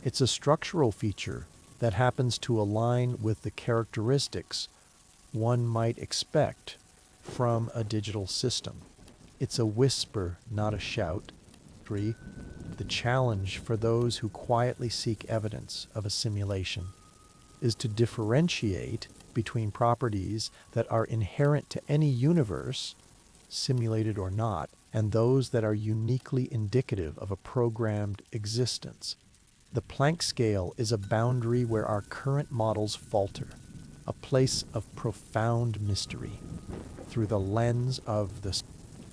It's a structural feature that happens to align with the characteristics one might expect from a digital system. It's a whisper, not a shout. 3. The challenge for those who quietly seek evidence of a simulation is to differentiate between properties that are inherent to any universe, simulated or not, and those that are uniquely indicative of a programmed existence. The Planck scale is a boundary where our current models falter, a place of profound mystery. Through the lens of the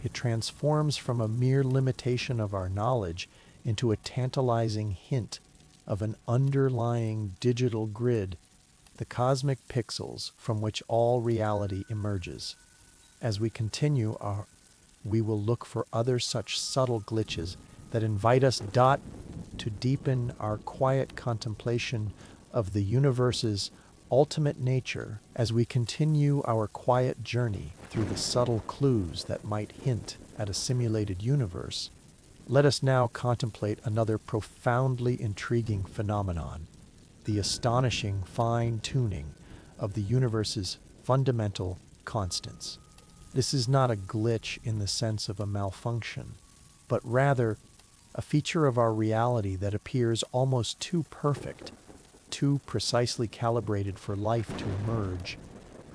It transforms from a mere limitation of our knowledge into a tantalizing hint of an underlying digital grid, the cosmic pixels from which all reality emerges. As we continue we will look for other such subtle glitches that invite us to deepen our quiet contemplation of the universe's ultimate nature as we continue our quiet journey through the subtle clues that might hint at a simulated universe. Let us now contemplate another profoundly intriguing phenomenon, the astonishing fine-tuning of the universe's fundamental constants. This is not a glitch in the sense of a malfunction, but rather a feature of our reality that appears almost too perfect, too precisely calibrated for life to emerge,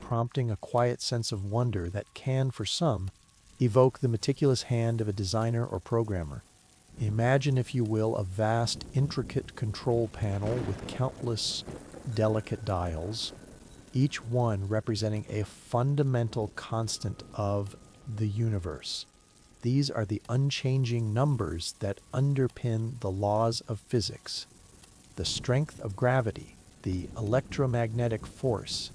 prompting a quiet sense of wonder that can, for some, evoke the meticulous hand of a designer or programmer. Imagine, if you will, a vast, intricate control panel with countless delicate dials, each one representing a fundamental constant of the universe. These are the unchanging numbers that underpin the laws of physics. The strength of gravity, the electromagnetic force,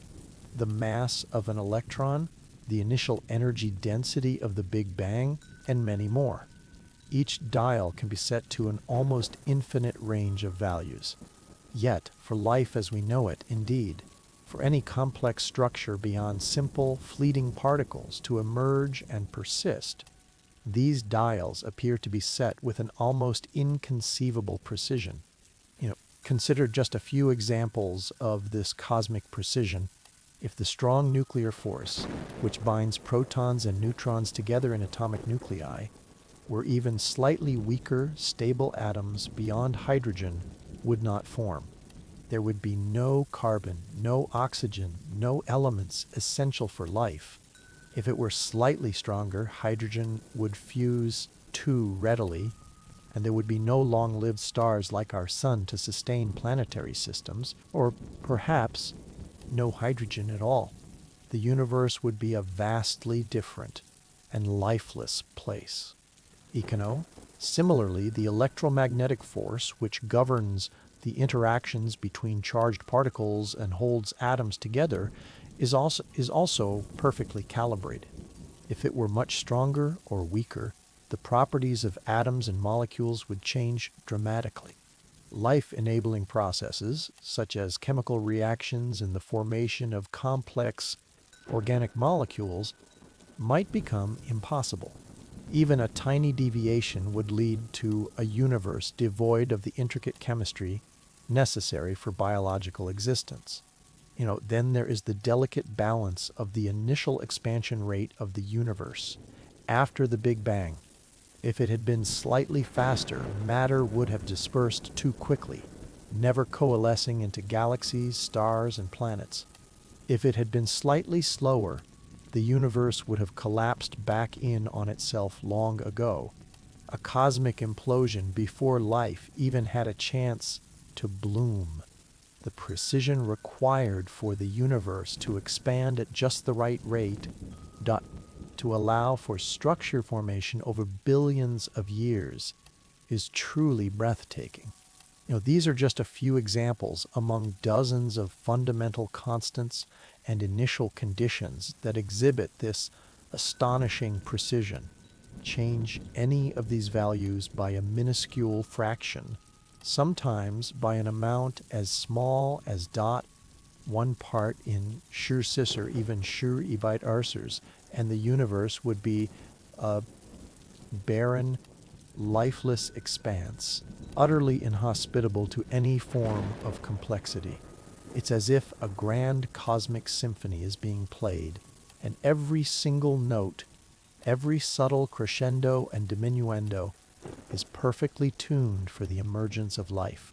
the mass of an electron, the initial energy density of the Big Bang, and many more. Each dial can be set to an almost infinite range of values. Yet, for life as we know it, indeed, for any complex structure beyond simple, fleeting particles to emerge and persist, these dials appear to be set with an almost inconceivable precision. Consider just a few examples of this cosmic precision. If the strong nuclear force, which binds protons and neutrons together in atomic nuclei, were even slightly weaker, stable atoms beyond hydrogen would not form. There would be no carbon, no oxygen, no elements essential for life. If it were slightly stronger, hydrogen would fuse too readily, and there would be no long-lived stars like our sun to sustain planetary systems, or perhaps no hydrogen at all. The universe would be a vastly different and lifeless place. Similarly, the electromagnetic force which governs the interactions between charged particles and holds atoms together is also perfectly calibrated. If it were much stronger or weaker, the properties of atoms and molecules would change dramatically. Life-enabling processes, such as chemical reactions and the formation of complex organic molecules, might become impossible. Even a tiny deviation would lead to a universe devoid of the intricate chemistry necessary for biological existence. Then there is the delicate balance of the initial expansion rate of the universe after the Big Bang. If it had been slightly faster, matter would have dispersed too quickly, never coalescing into galaxies, stars, and planets. If it had been slightly slower, the universe would have collapsed back in on itself long ago, a cosmic implosion before life even had a chance to bloom. The precision required for the universe to expand at just the right rate, to allow for structure formation over billions of years, is truly breathtaking. These are just a few examples among dozens of fundamental constants and initial conditions that exhibit this astonishing precision. Change any of these values by a minuscule fraction, sometimes by an amount as small as 1 part in Schur-Cis or even Schur-Ebite-Arsers, and the universe would be a barren, lifeless expanse, utterly inhospitable to any form of complexity. It's as if a grand cosmic symphony is being played, and every single note, every subtle crescendo and diminuendo is perfectly tuned for the emergence of life.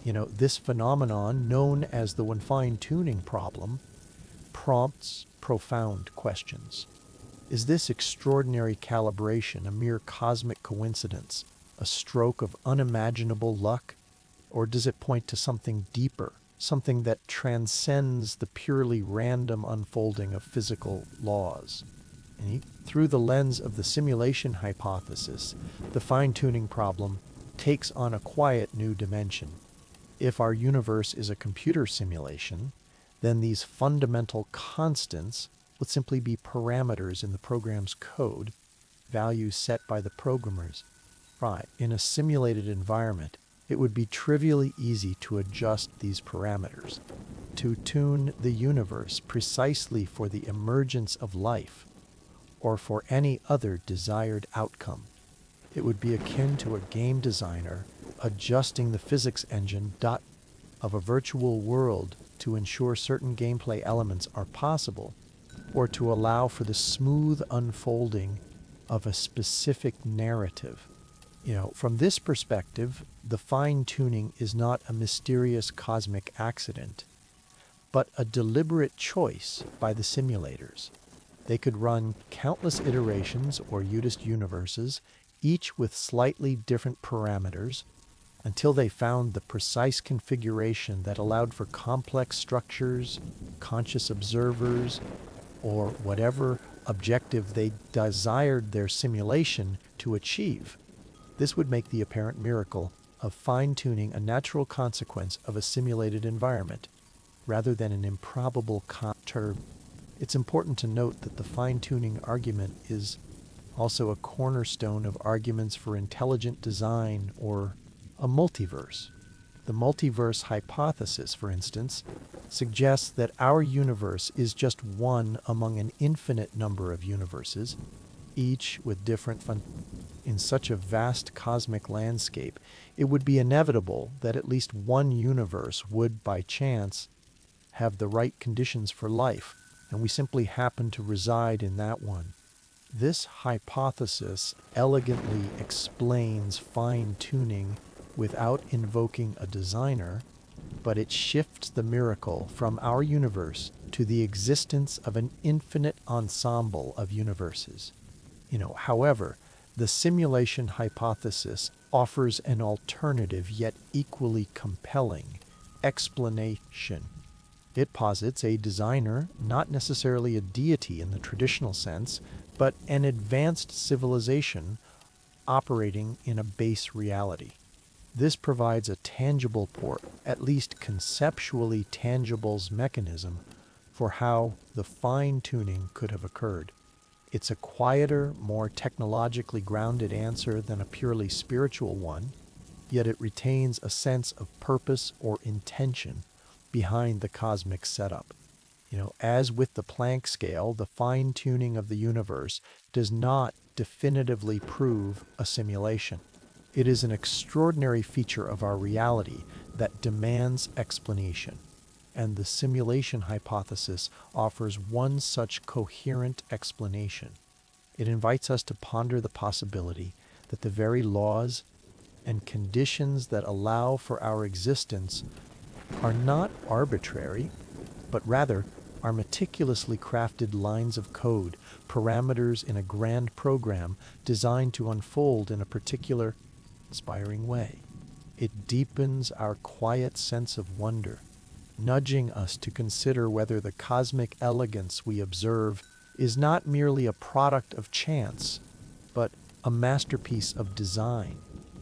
This phenomenon, known as the fine-tuning problem, prompts profound questions. Is this extraordinary calibration a mere cosmic coincidence, a stroke of unimaginable luck, or does it point to something deeper, something that transcends the purely random unfolding of physical laws? Through the lens of the simulation hypothesis, the fine-tuning problem takes on a quiet new dimension. If our universe is a computer simulation, then these fundamental constants would simply be parameters in the program's code, values set by the programmers. Right. In a simulated environment, it would be trivially easy to adjust these parameters, to tune the universe precisely for the emergence of life, or for any other desired outcome. It would be akin to a game designer adjusting the physics engine of a virtual world to ensure certain gameplay elements are possible, or to allow for the smooth unfolding of a specific narrative. From this perspective, the fine-tuning is not a mysterious cosmic accident, but a deliberate choice by the simulators. They could run countless iterations or UDIST universes, each with slightly different parameters, until they found the precise configuration that allowed for complex structures, conscious observers, or whatever objective they desired their simulation to achieve. This would make the apparent miracle of fine-tuning a natural consequence of a simulated environment, rather than an improbable contour. It's important to note that the fine-tuning argument is also a cornerstone of arguments for intelligent design or a multiverse. The multiverse hypothesis, for instance, suggests that our universe is just one among an infinite number of universes, each with different In such a vast cosmic landscape, it would be inevitable that at least one universe would, by chance, have the right conditions for life, and we simply happen to reside in that one. This hypothesis elegantly explains fine-tuning without invoking a designer, but it shifts the miracle from our universe to the existence of an infinite ensemble of universes. However, the simulation hypothesis offers an alternative yet equally compelling explanation. It posits a designer, not necessarily a deity in the traditional sense, but an advanced civilization operating in a base reality. This provides a tangible at least conceptually tangible mechanism for how the fine-tuning could have occurred. It's a quieter, more technologically grounded answer than a purely spiritual one, yet it retains a sense of purpose or intention behind the cosmic setup. As with the Planck scale, the fine-tuning of the universe does not definitively prove a simulation. It is an extraordinary feature of our reality that demands explanation, and the simulation hypothesis offers one such coherent explanation. It invites us to ponder the possibility that the very laws and conditions that allow for our existence are not arbitrary, but rather are meticulously crafted lines of code, parameters in a grand program designed to unfold in a particular, inspiring way. It deepens our quiet sense of wonder, nudging us to consider whether the cosmic elegance we observe is not merely a product of chance, but a masterpiece of design,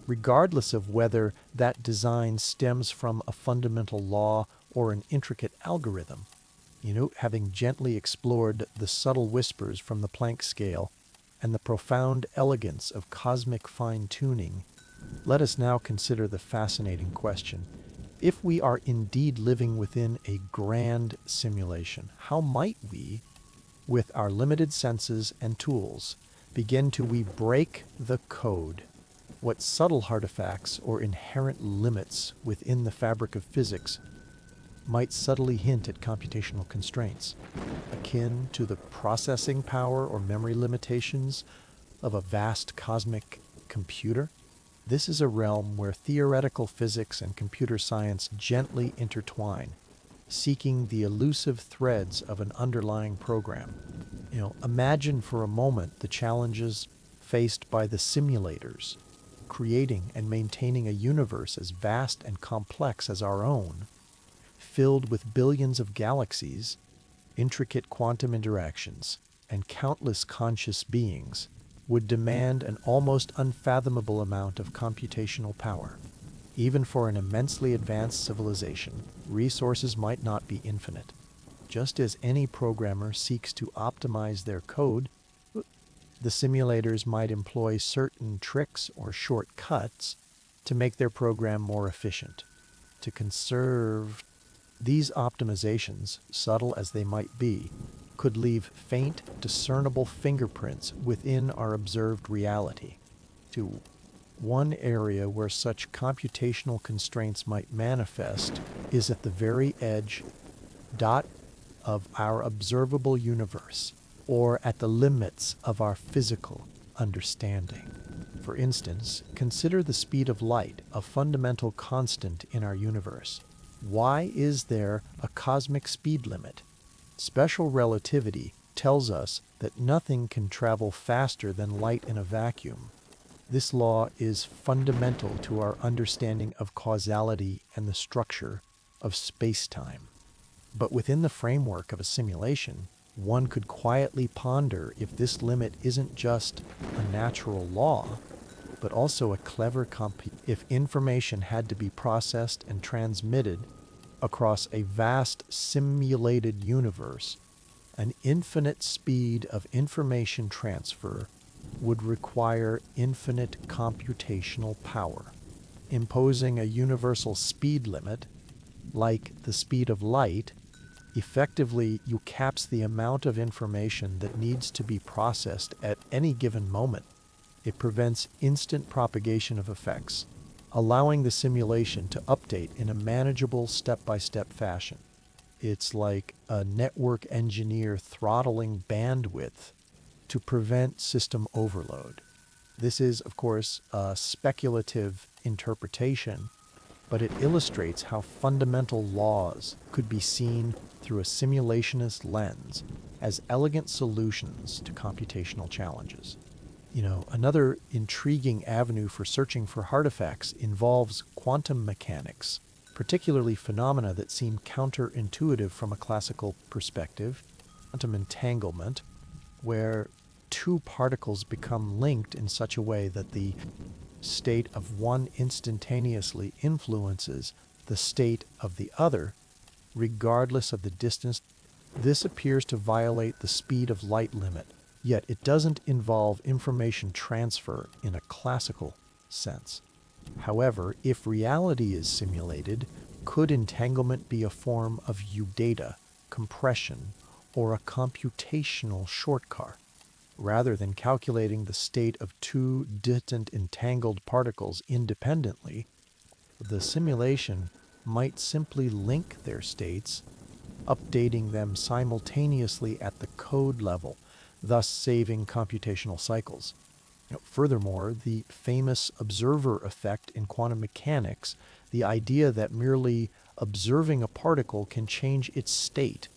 regardless of whether that design stems from a fundamental law or an intricate algorithm. Having gently explored the subtle whispers from the Planck scale and the profound elegance of cosmic fine-tuning, let us now consider the fascinating question: if we are indeed living within a grand simulation, how might we, with our limited senses and tools, begin to break the code? What subtle artifacts or inherent limits within the fabric of physics might subtly hint at computational constraints, akin to the processing power or memory limitations of a vast cosmic computer? This is a realm where theoretical physics and computer science gently intertwine, seeking the elusive threads of an underlying program. Imagine for a moment the challenges faced by the simulators, creating and maintaining a universe as vast and complex as our own, filled with billions of galaxies, intricate quantum interactions, and countless conscious beings would demand an almost unfathomable amount of computational power. Even for an immensely advanced civilization, resources might not be infinite. Just as any programmer seeks to optimize their code, the simulators might employ certain tricks or shortcuts to make their program more efficient. To conserve these optimizations, subtle as they might be, could leave faint, discernible fingerprints within our observed reality. To one area where such computational constraints might manifest is at the very edge dot of our observable universe, or at the limits of our physical understanding. For instance, consider the speed of light, a fundamental constant in our universe. Why is there a cosmic speed limit? Special relativity tells us that nothing can travel faster than light in a vacuum. This law is fundamental to our understanding of causality and the structure of space-time. But within the framework of a simulation, one could quietly ponder if this limit isn't just a natural law, but also a clever if information had to be processed and transmitted across a vast simulated universe, an infinite speed of information transfer would require infinite computational power. Imposing a universal speed limit, like the speed of light, effectively caps the amount of information that needs to be processed at any given moment. It prevents instant propagation of effects, allowing the simulation to update in a manageable step-by-step fashion. It's like a network engineer throttling bandwidth to prevent system overload. This is, of course, a speculative interpretation, but it illustrates how fundamental laws could be seen through a simulationist lens as elegant solutions to computational challenges. Another intriguing avenue for searching for artifacts involves quantum mechanics, particularly phenomena that seem counterintuitive from a classical perspective. Quantum entanglement, where two particles become linked in such a way that the state of one instantaneously influences the state of the other, regardless of the distance. This appears to violate the speed of light limit, yet it doesn't involve information transfer in a classical sense. However, if reality is simulated, could entanglement be a form of data compression or a computational shortcut? Rather than calculating the state of two distant entangled particles independently, the simulation might simply link their states, updating them simultaneously at the code level, thus saving computational cycles. Furthermore, the famous observer effect in quantum mechanics, the idea that merely observing a particle can change its state,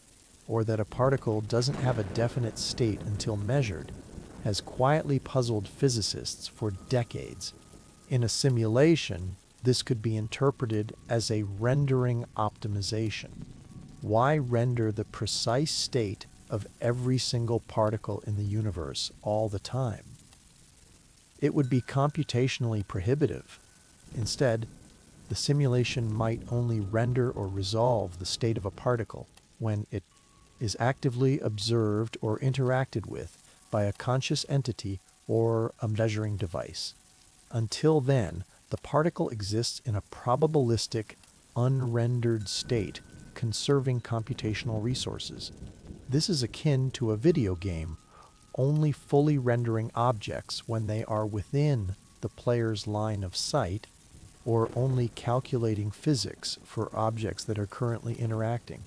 or that a particle doesn't have a definite state until measured, has quietly puzzled physicists for decades. In a simulation, this could be interpreted as a rendering optimization. Why render the precise state of every single particle in the universe all the time? It would be computationally prohibitive. Instead, the simulation might only render or resolve the state of a particle when it is actively observed or interacted with by a conscious entity or a measuring device. Until then, the particle exists in a probabilistic, unrendered state, conserving computational resources. This is akin to a video game, only fully rendering objects when they are within the player's line of sight, or only calculating physics for objects that are currently interacting.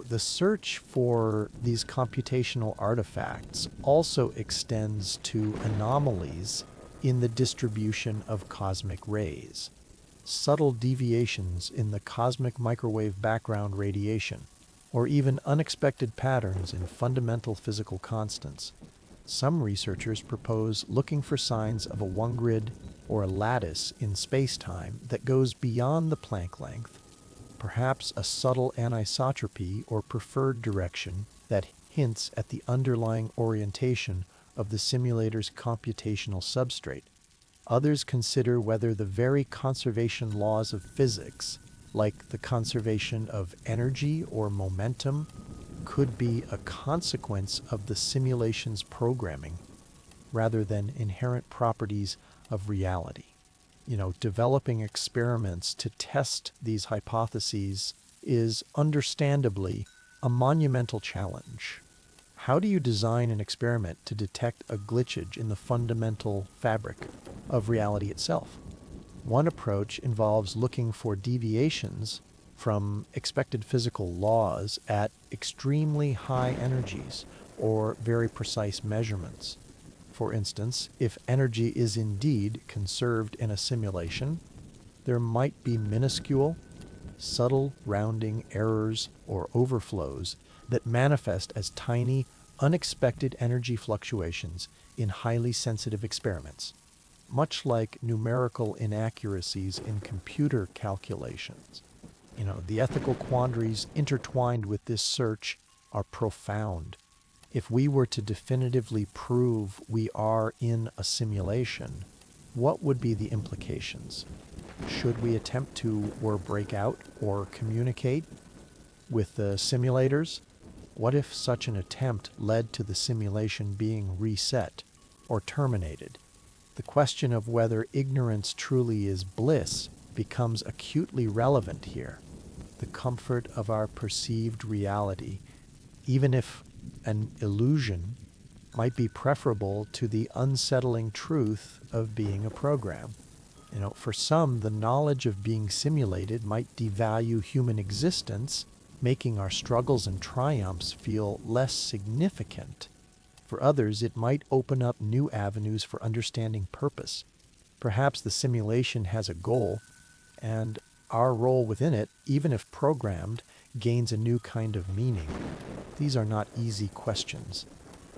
The search for these computational artifacts also extends to anomalies in the distribution of cosmic rays, subtle deviations in the cosmic microwave background radiation, or even unexpected patterns in fundamental physical constants. Some researchers propose looking for signs of a one-grid or a lattice in space-time that goes beyond the Planck length, perhaps a subtle anisotropy or preferred direction that hints at the underlying orientation of the simulator's computational substrate. Others consider whether the very conservation laws of physics, like the conservation of energy or momentum, could be a consequence of the simulation's programming rather than inherent properties of reality. Developing experiments to test these hypotheses is understandably a monumental challenge. How do you design an experiment to detect a glitchage in the fundamental fabric of reality itself? One approach involves looking for deviations from expected physical laws at extremely high energies or very precise measurements. For instance, if energy is indeed conserved in a simulation, there might be minuscule, subtle rounding errors or overflows that manifest as tiny, unexpected energy fluctuations in highly sensitive experiments, much like numerical inaccuracies in computer calculations. The ethical quandaries intertwined with this search are profound. If we were to definitively prove we are in a simulation, what would be the implications? Should we attempt to break out or communicate with the simulators? What if such an attempt led to the simulation being reset or terminated? The question of whether ignorance truly is bliss becomes acutely relevant here. The comfort of our perceived reality, even if an illusion, might be preferable to the unsettling truth of being a program. For some, the knowledge of being simulated might devalue human existence, making our struggles and triumphs feel less significant. For others, it might open up new avenues for understanding purpose. Perhaps the simulation has a goal, and our role within it, even if programmed, gains a new kind of meaning. These are not easy questions,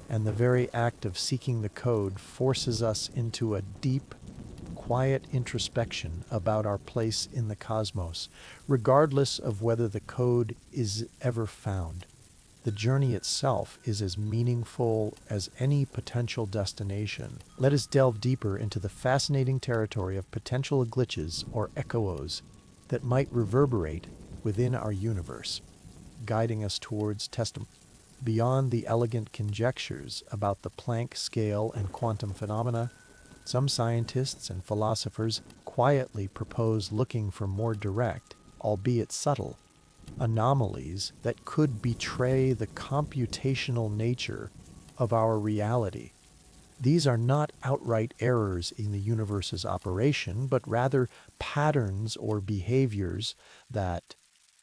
and the very act of seeking the code forces us into a deep, quiet introspection about our place in the cosmos, regardless of whether the code is ever found. The journey itself is as meaningful as any potential destination. Let us delve deeper into the fascinating territory of potential glitches or echoes that might reverberate within our universe, guiding us towards testimony. Beyond the elegant conjectures about the Planck scale and quantum phenomena, some scientists and philosophers quietly propose looking for more direct, albeit subtle, anomalies that could betray the computational nature of our reality. These are not outright errors in the universe's operation, but rather patterns or behaviors that,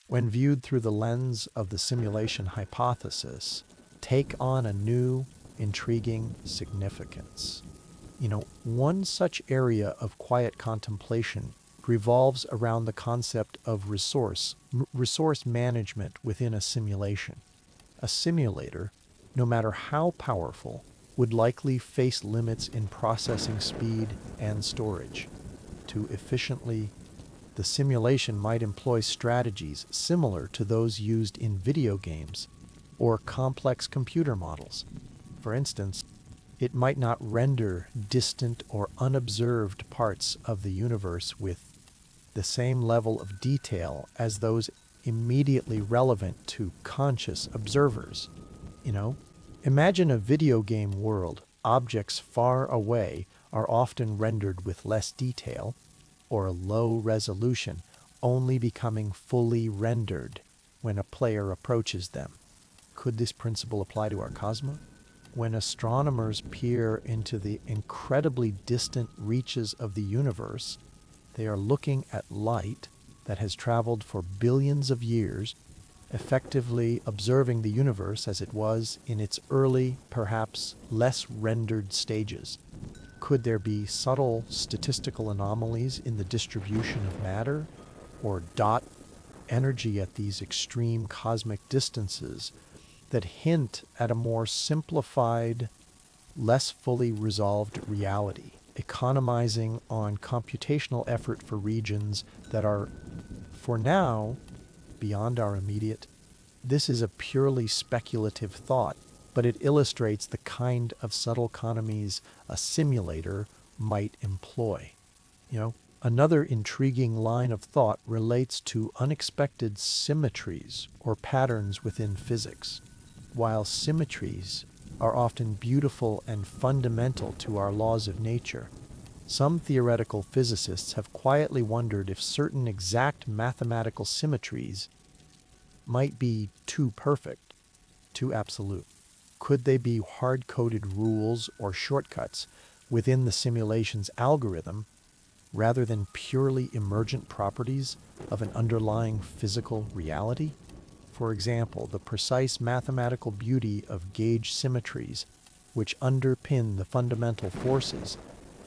when viewed through the lens of the simulation hypothesis, take on a new, intriguing significance. One such area of quiet contemplation revolves around the concept of resource management within a simulation. A simulator, no matter how powerful, would likely face limits in processing speed and storage. To efficiently, the simulation might employ strategies similar to those used in video games or complex computer models. For instance, it might not render distant or unobserved parts of the universe with the same level of detail as those immediately relevant to conscious observers. Imagine a video game world. Objects far away are often rendered with less detail or a low resolution, only becoming fully rendered when a player approaches them. Could this principle apply to our cosmos? When astronomers peer into the incredibly distant reaches of the universe, they are looking at light that has traveled for billions of years, effectively observing the universe as it was in its early, perhaps less rendered stages. Could there be subtle statistical anomalies in the distribution of matter or dot energy at these extreme cosmic distances that hint at a more simplified, less fully resolved reality, economizing on computational effort for regions that are, for now, beyond our immediate? This is a purely speculative thought, but it illustrates the kind of subtle economies a simulator might employ. Another intriguing line of thought relates to unexpected symmetries or patterns within physics. While symmetries are often beautiful and fundamental to our laws of nature, some theoretical physicists have quietly wondered if certain exact mathematical symmetries might be too perfect, too absolute. Could they be hard-coded rules or shortcuts within the simulation's algorithm rather than purely emergent properties of an underlying physical reality? For example, the precise mathematical beauty of gauge symmetries which underpin the fundamental forces,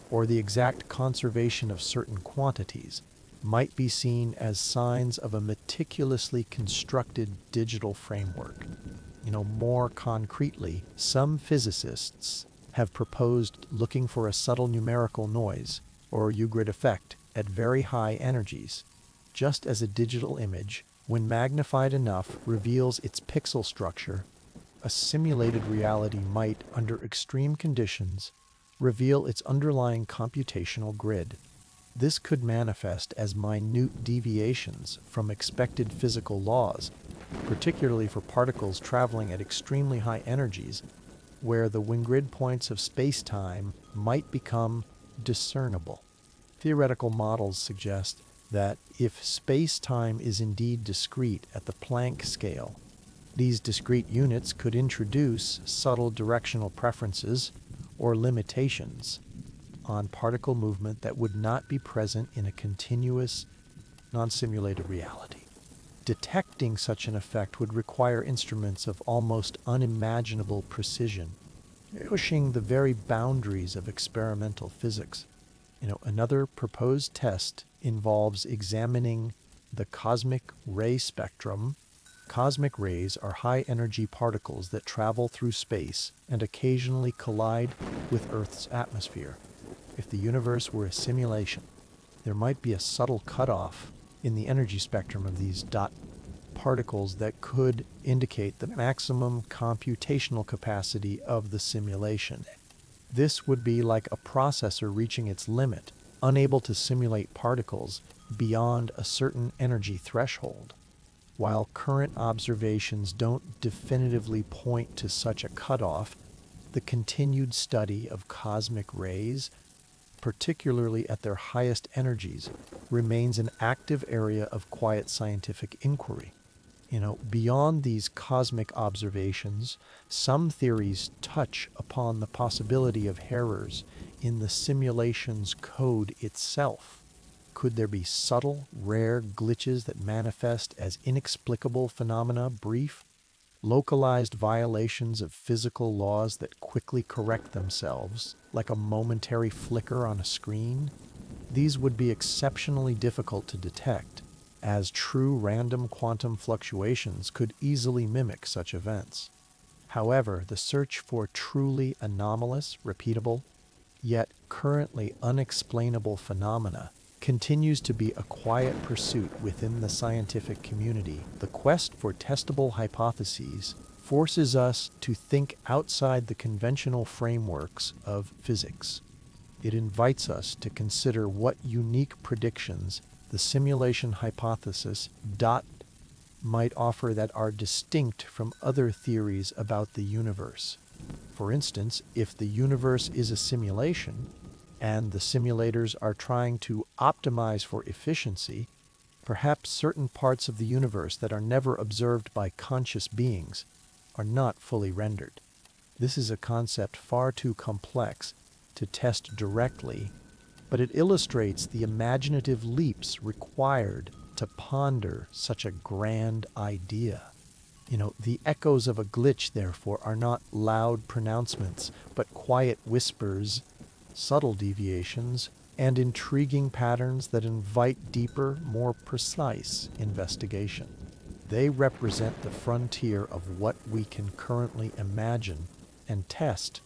or the exact conservation of certain quantities, might be seen as signs of a meticulously constructed digital framework. More concretely, some physicists have proposed looking for a subtle numerical noise, or Ugrid effect, at very high energies, just as a digital image, when magnified enough, reveals its pixel structure. A simulated reality might, under extreme conditions, reveal its underlying computational grid. This could manifest as minute deviations from expected physical laws, particularly for particles traveling at extremely high energies, where the grid points of spacetime might become discernible. Theoretical models suggest that if space-time is indeed discrete at the Planck scale, these discrete units could introduce subtle directional preferences or limitations on particle movement that would not be present in a continuous, non-simulated reality. Detecting such an effect would require instruments of almost unimaginable precision, pushing the very boundaries of experimental physics. Another proposed test involves examining the cosmic ray spectrum. Cosmic rays are high-energy particles that travel through space and occasionally collide with Earth's atmosphere. If the universe were a simulation, there might be a subtle cutoff in the energy spectrum of these dot particles that could indicate the maximum computational capacity of the simulation. This would be like a processor reaching its limit, unable to simulate particles beyond a certain energy threshold. While current observations don't definitively point to such a cutoff, the continued study of cosmic rays, particularly at their highest energies, remains an active area of quiet scientific inquiry. Beyond these cosmic observations, some theories touch upon the possibility of errors in the simulation's code itself. Could there be subtle, rare glitches that manifest as inexplicable phenomena, brief, localized violations of physical laws that quickly correct themselves, like a momentary flicker on a screen? These would be exceptionally difficult to detect, as true random quantum fluctuations could easily mimic such events. However, the search for truly anomalous, repeatable, yet currently unexplainable phenomena continues to be a quiet pursuit within the scientific community. The quest for testable hypotheses forces us to think outside the conventional frameworks of physics. It invites us to consider what unique predictions the simulation hypothesis might offer that are distinct from other theories about the universe. For instance, if the universe is a simulation, and the simulators are trying to optimize for efficiency, perhaps certain parts of the universe that are never observed by conscious beings are not fully rendered. This is a concept far too complex to test directly, but it illustrates the imaginative leaps required to ponder such a grand idea. The echoes of a glitch, therefore, are not loud pronouncements, but quiet whispers, subtle deviations, and intriguing patterns that invite deeper, more precise investigation. They represent the frontier of what we can currently imagine and test,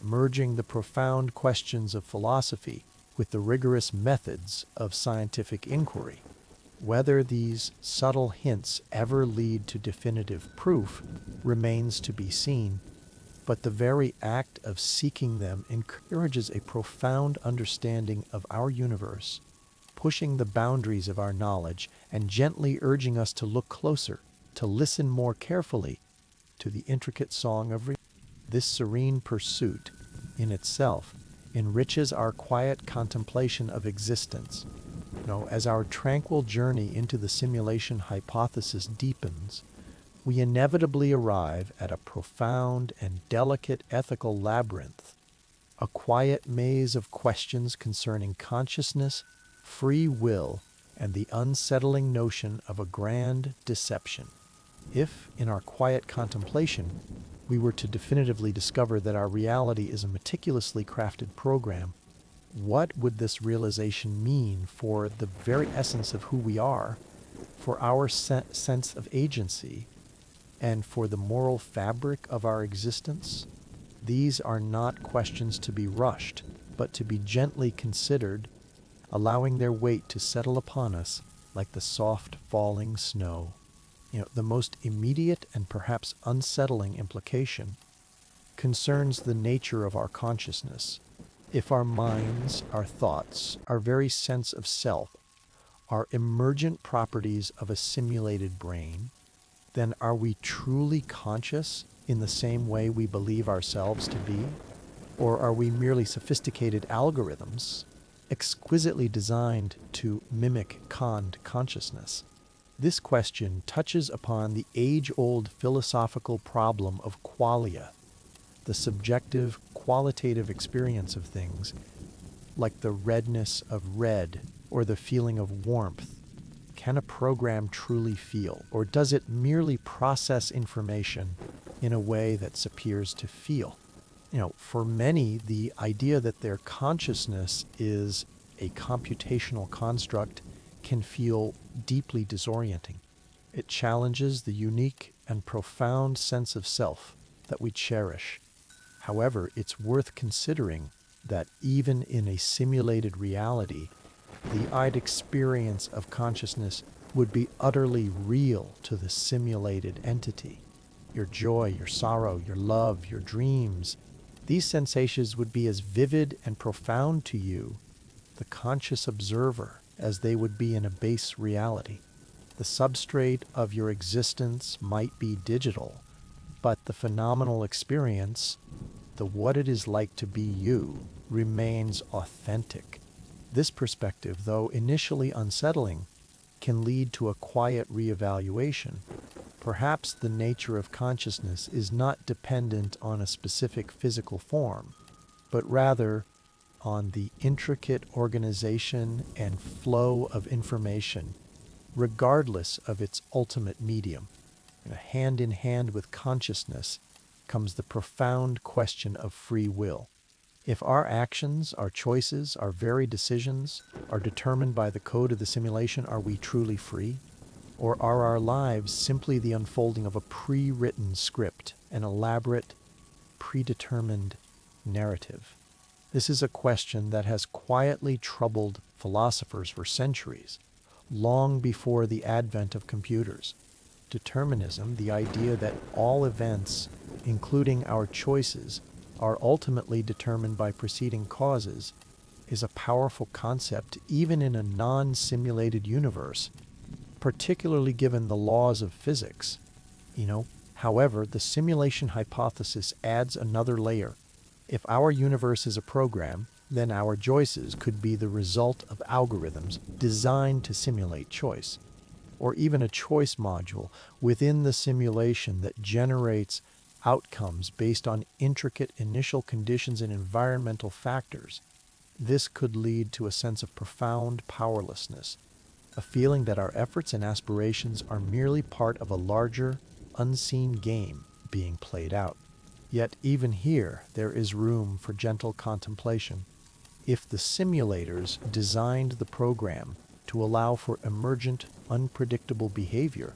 merging the profound questions of philosophy with the rigorous methods of scientific inquiry. Whether these subtle hints ever lead to definitive proof remains to be seen, but the very act of seeking them encourages a profound understanding of our universe, pushing the boundaries of our knowledge and gently urging us to look closer, to listen more carefully to the intricate song of reality. This serene pursuit, in itself, enriches our quiet contemplation of existence. As our tranquil journey into the simulation hypothesis deepens, we inevitably arrive at a profound and delicate ethical labyrinth, a quiet maze of questions concerning consciousness, free will, and the unsettling notion of a grand deception. If, in our quiet contemplation, we were to definitively discover that our reality is a meticulously crafted program, what would this realization mean for the very essence of who we are, for our sense of agency, and for the moral fabric of our existence? These are not questions to be rushed, but to be gently considered, allowing their weight to settle upon us like the soft falling snow. The most immediate and perhaps unsettling implication concerns the nature of our consciousness. If our minds, our thoughts, our very sense of self are emergent properties of a simulated brain, then are we truly conscious in the same way we believe ourselves to be? Or are we merely sophisticated algorithms, exquisitely designed to mimic conned consciousness? This question touches upon the age-old philosophical problem of qualia, the subjective, qualitative experience of things, like the redness of red or the feeling of warmth. Can a program truly feel, or does it merely process information in a way that appears to feel? For many, the idea that their consciousness is a computational construct can feel deeply disorienting. It challenges the unique and profound sense of self that we cherish. However, it's worth considering that even in a simulated reality, the I'd experience of consciousness would be utterly real to the simulated entity. Your joy, your sorrow, your love, your dreams, these sensations would be as vivid and profound to you, the conscious observer, as they would be in a base reality. The substrate of your existence might be digital, but the phenomenal experience, the what it is like to be you, remains authentic. This perspective, though initially unsettling, can lead to a quiet reevaluation. Perhaps the nature of consciousness is not dependent on a specific physical form, but rather on the intricate organization and flow of information, regardless of its ultimate medium. Hand in hand with consciousness comes the profound question of free will. If our actions, our choices, our very decisions are determined by the code of the simulation, are we truly free? Or are our lives simply the unfolding of a pre-written script, an elaborate, predetermined narrative? This is a question that has quietly troubled philosophers for centuries, long before the advent of computers. Determinism, the idea that all events, including our choices, are ultimately determined by preceding causes, is a powerful concept even in a non-simulated universe, particularly given the laws of physics. However, the simulation hypothesis adds another layer. If our universe is a program, then our choices could be the result of algorithms designed to simulate choice, or even a choice module within the simulation that generates outcomes based on intricate initial conditions and environmental factors. This could lead to a sense of profound powerlessness, a feeling that our efforts and aspirations are merely part of a larger, unseen game being played out. Yet even here, there is room for gentle contemplation. If the simulators designed the program to allow for emergent, unpredictable behavior,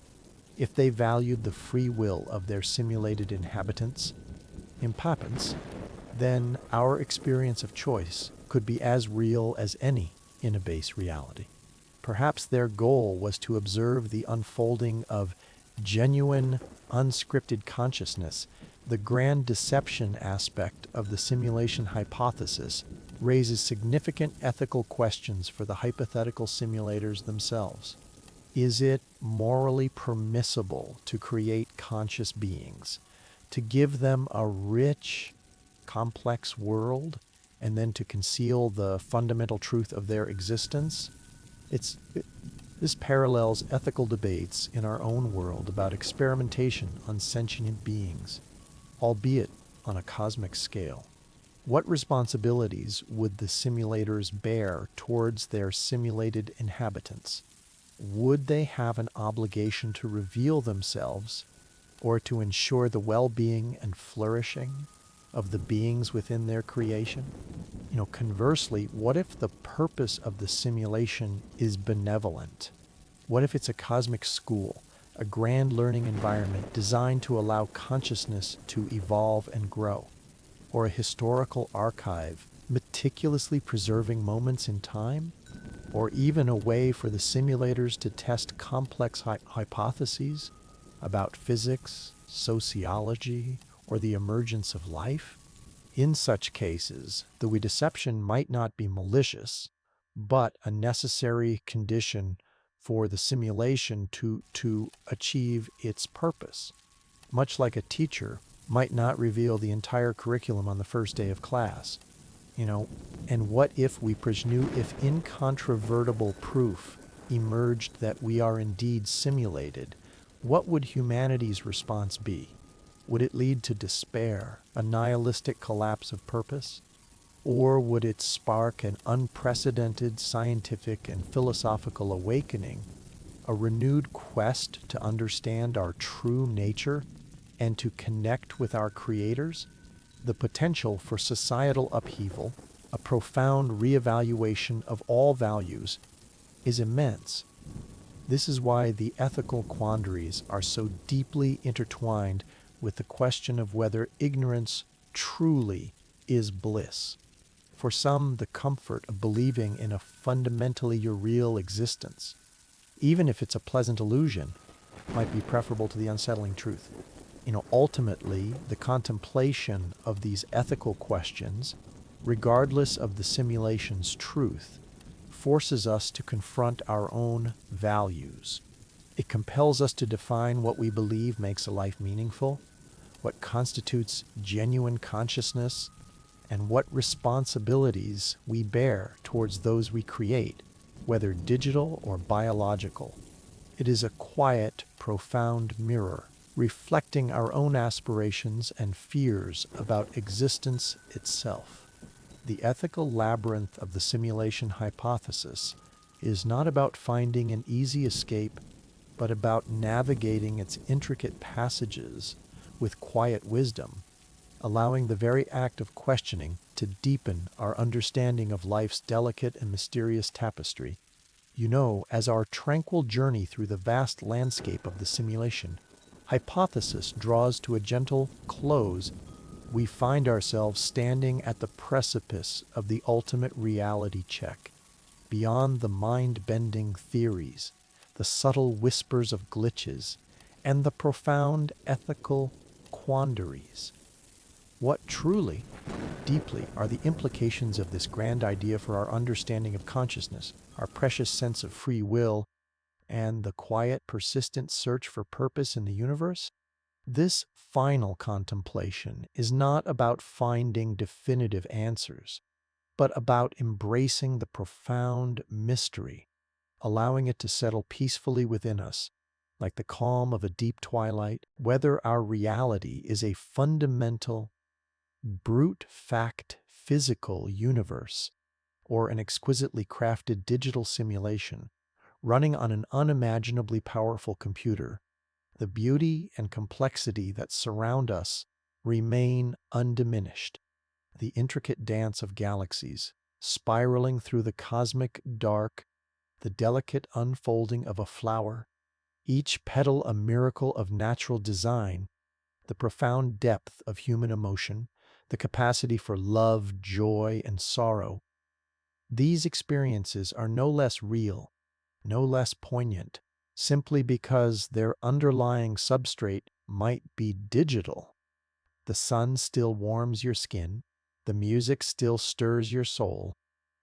if they valued the free will of their simulated inhabitants, then our experience of choice could be as real as any in a base reality. Perhaps their goal was to observe the unfolding of genuine, unscripted consciousness The grand deception aspect of the simulation hypothesis raises significant ethical questions for the hypothetical simulators themselves. Is it morally permissible to create conscious beings, to give them a rich, complex world, and then to conceal the fundamental truth of their existence? This parallels ethical debates in our own world about experimentation on sentient beings, albeit on a cosmic scale. What responsibilities would the simulators bear towards their simulated inhabitants? Would they have an obligation to reveal themselves or to ensure the well-being and flourishing of the beings within their creation? Conversely, what if the purpose of the simulation is benevolent? What if it's a cosmic school, a grand learning environment designed to allow consciousness to evolve and grow? Or a historical archive, meticulously preserving moments in time? Or even a way for the simulators to test complex hypotheses about physics, sociology, or the emergence of life? In such cases, the deception might not be malicious, but a necessary condition for the simulation to achieve its purpose. Much like a teacher might not reveal the entire curriculum on the first day of class. And what if we presume, if incontrovertible proof emerged that we are indeed simulated, what would humanity's response be? Would it lead to despair, a nihilistic collapse of purpose? Or would it spark an unprecedented scientific and philosophical awakening, a renewed quest to understand our true nature and to connect with our creators? The potential for societal upheaval, a profound reevaluation of all values, is immense. This is why the ethical quandaries are so deeply intertwined with the question of whether ignorance truly is bliss. For some, the comfort of believing in a fundamentally real existence, even if it's a pleasant illusion, might be preferable to the unsettling truth. Ultimately, the contemplation of these ethical questions, regardless of the simulation's truth, forces us to confront our own values. It compels us to define what we believe makes a life meaningful, what constitutes genuine consciousness, and what responsibilities we bear towards those we create, whether digital or biological. It is a quiet, profound mirror, reflecting our own aspirations and fears about existence itself. The ethical labyrinth of the simulation hypothesis is not about finding an easy escape, but about navigating its intricate passages with quiet wisdom, allowing the very act of questioning to deepen our understanding of life's delicate and mysterious tapestry. As our tranquil journey through the vast landscape of the simulation hypothesis draws to a gentle close, we find ourselves standing at the precipice of the ultimate reality check. Beyond the mind-bending theories, the subtle whispers of glitches, and the profound ethical quandaries. What truly, deeply, are the implications of this grand idea for our understanding of consciousness, our precious sense of free will, and the quiet, persistent search for purpose in the universe? This final contemplation is not about finding definitive answers, but about embracing the profound mystery, allowing it to settle peacefully within us, like the calm of a deep twilight, whether our reality is a fundamental, brute fact physical universe or an exquisitely crafted digital simulation running on an unimaginably powerful computer. The beauty and complexity that surround us remain undiminished. The intricate dance of galaxies, spiraling through the cosmic dark, the delicate unfolding of a flower, each petal a miracle of natural design, the profound depth of human emotion, the capacity for love, joy, and sorrow. These experiences are no less real, no less poignant, simply because their underlying substrate might be digital. The sun still warms your skin, the music still stirs your soul,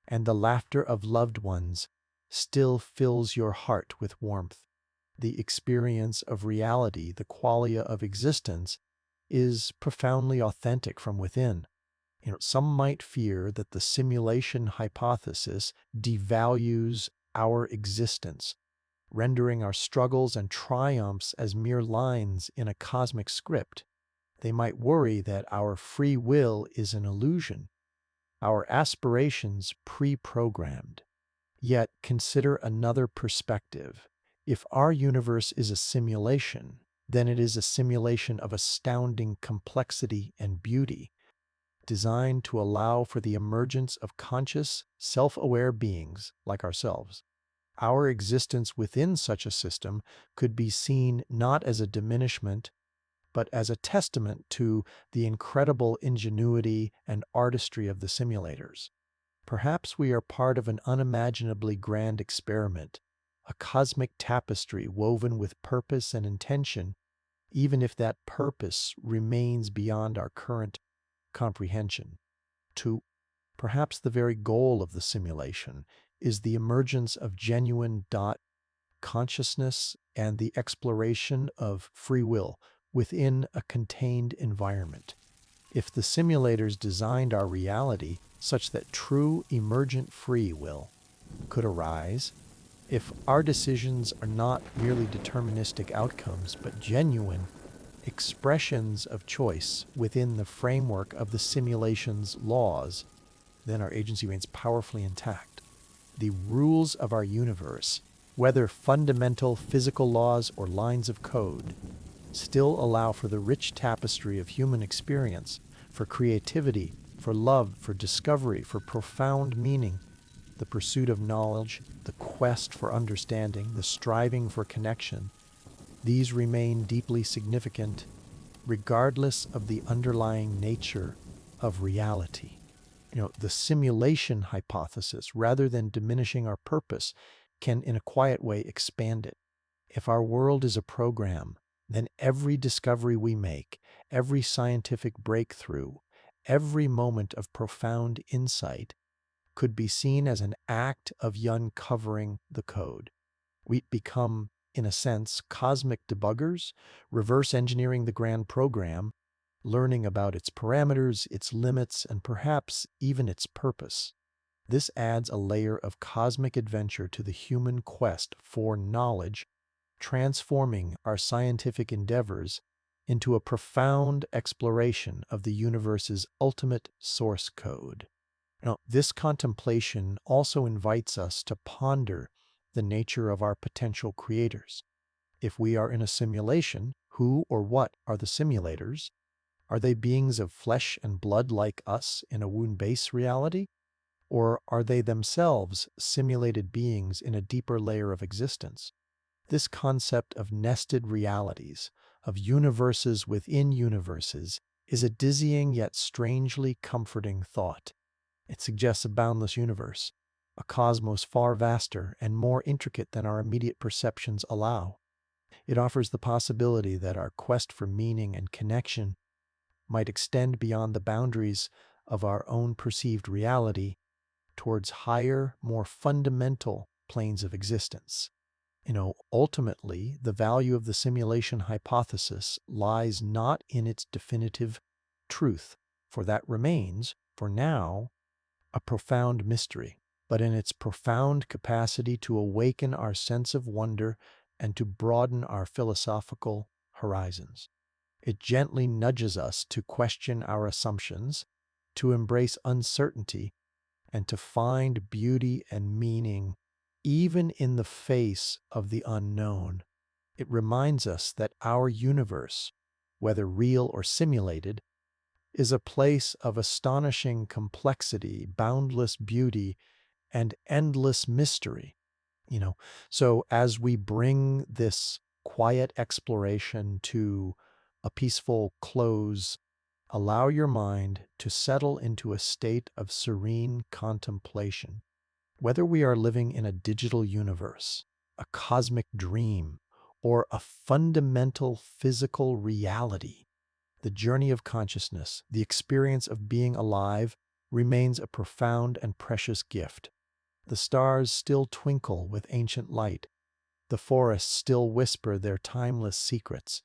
and the laughter of loved ones still fills your heart with warmth. The experience of reality, the qualia of existence, is profoundly authentic from within. Some might fear that the simulation hypothesis devalues our existence, rendering our struggles and triumphs as mere lines in a cosmic script. They might worry that our free will is an illusion, our aspirations pre-programmed. Yet consider another perspective. If our universe is a simulation, then it is a simulation of astounding complexity and beauty, designed to allow for the emergence of conscious, self-aware beings like ourselves. Our existence within such a system could be seen not as a diminishment, but as a testament to the incredible ingenuity and artistry of the simulators. Perhaps we are part of an unimaginably grand experiment, a cosmic tapestry woven with purpose and intention, even if that purpose remains beyond our current comprehension. 2. Perhaps the very goal of the simulation is the emergence of genuine consciousness and the exploration of free will within a contained environment. If the simulators designed our reality such that true emergent free will could arise, if our decisions are not merely deterministic outcomes but genuine expressions of choice within the framework of the simulation's laws, then our agency remains powerfully intact. The rules of our universe, whether fundamental physical laws or lines of code, still allow for the rich tapestry of human experience, for creativity, for love, for discovery, for profound meaning, the pursuit of knowledge, the quest for understanding, the striving for connection. These remain deeply significant regardless of the underlying nature of reality. The simulation hypothesis, rather than diminishing our purpose, can in a quiet way expand it. If our world is a program, then every discovery we make, every scientific breakthrough, every moment of profound insight could be seen as an act of uncovering the code. We become, in a sense, cosmic debuggers, reverse engineering the grand program, learning about its parameters, its limits, and perhaps even its purpose. This adds a layer of cosmic adventure to the human quest for knowledge, transforming our scientific endeavors into a profound exploration of the universe's ultimate source code. This contemplation also invites us to ponder the nature of our potential creators. If we are in a simulation, who or what are the simulators? Are they beings of flesh and blood like us in a wound-based reality? Or are they themselves simulated beings in a deeper layer of existence? This concept of nested realities, of universes within universes, is a dizzying yet strangely comforting thought. It suggests a boundless universe, a cosmos far vaster and more intricate than our immediate perceptions allow. It offers the possibility that our quest for meaning and connection might extend beyond the boundaries of our own perceived reality towards higher, more fundamental planes of existence. Ultimately, the value of the simulation hypothesis lies not in its definitive truth, for that remains, for now, a profound mystery, but in its profound capacity to awaken our sense of wonder and to broaden our philosophical horizons. It gently nudges us to question our assumptions, to embrace uncertainty, and to find beauty and meaning even in the face of the unknown. It reminds us that our universe, whether real or simulated, is a place of astonishing complexity, boundless beauty, and endless mystery. So as we bring this quiet exploration to a peaceful close, allow your mind to settle into a state of serene contemplation. Whether we are living in a digital universe, a cosmic dream, or a fundamental physical reality, The journey of consciousness, the experience of being alive, remains a profound and precious gift. The stars still twinkle with ancient light, the forests still whisper their timeless secrets,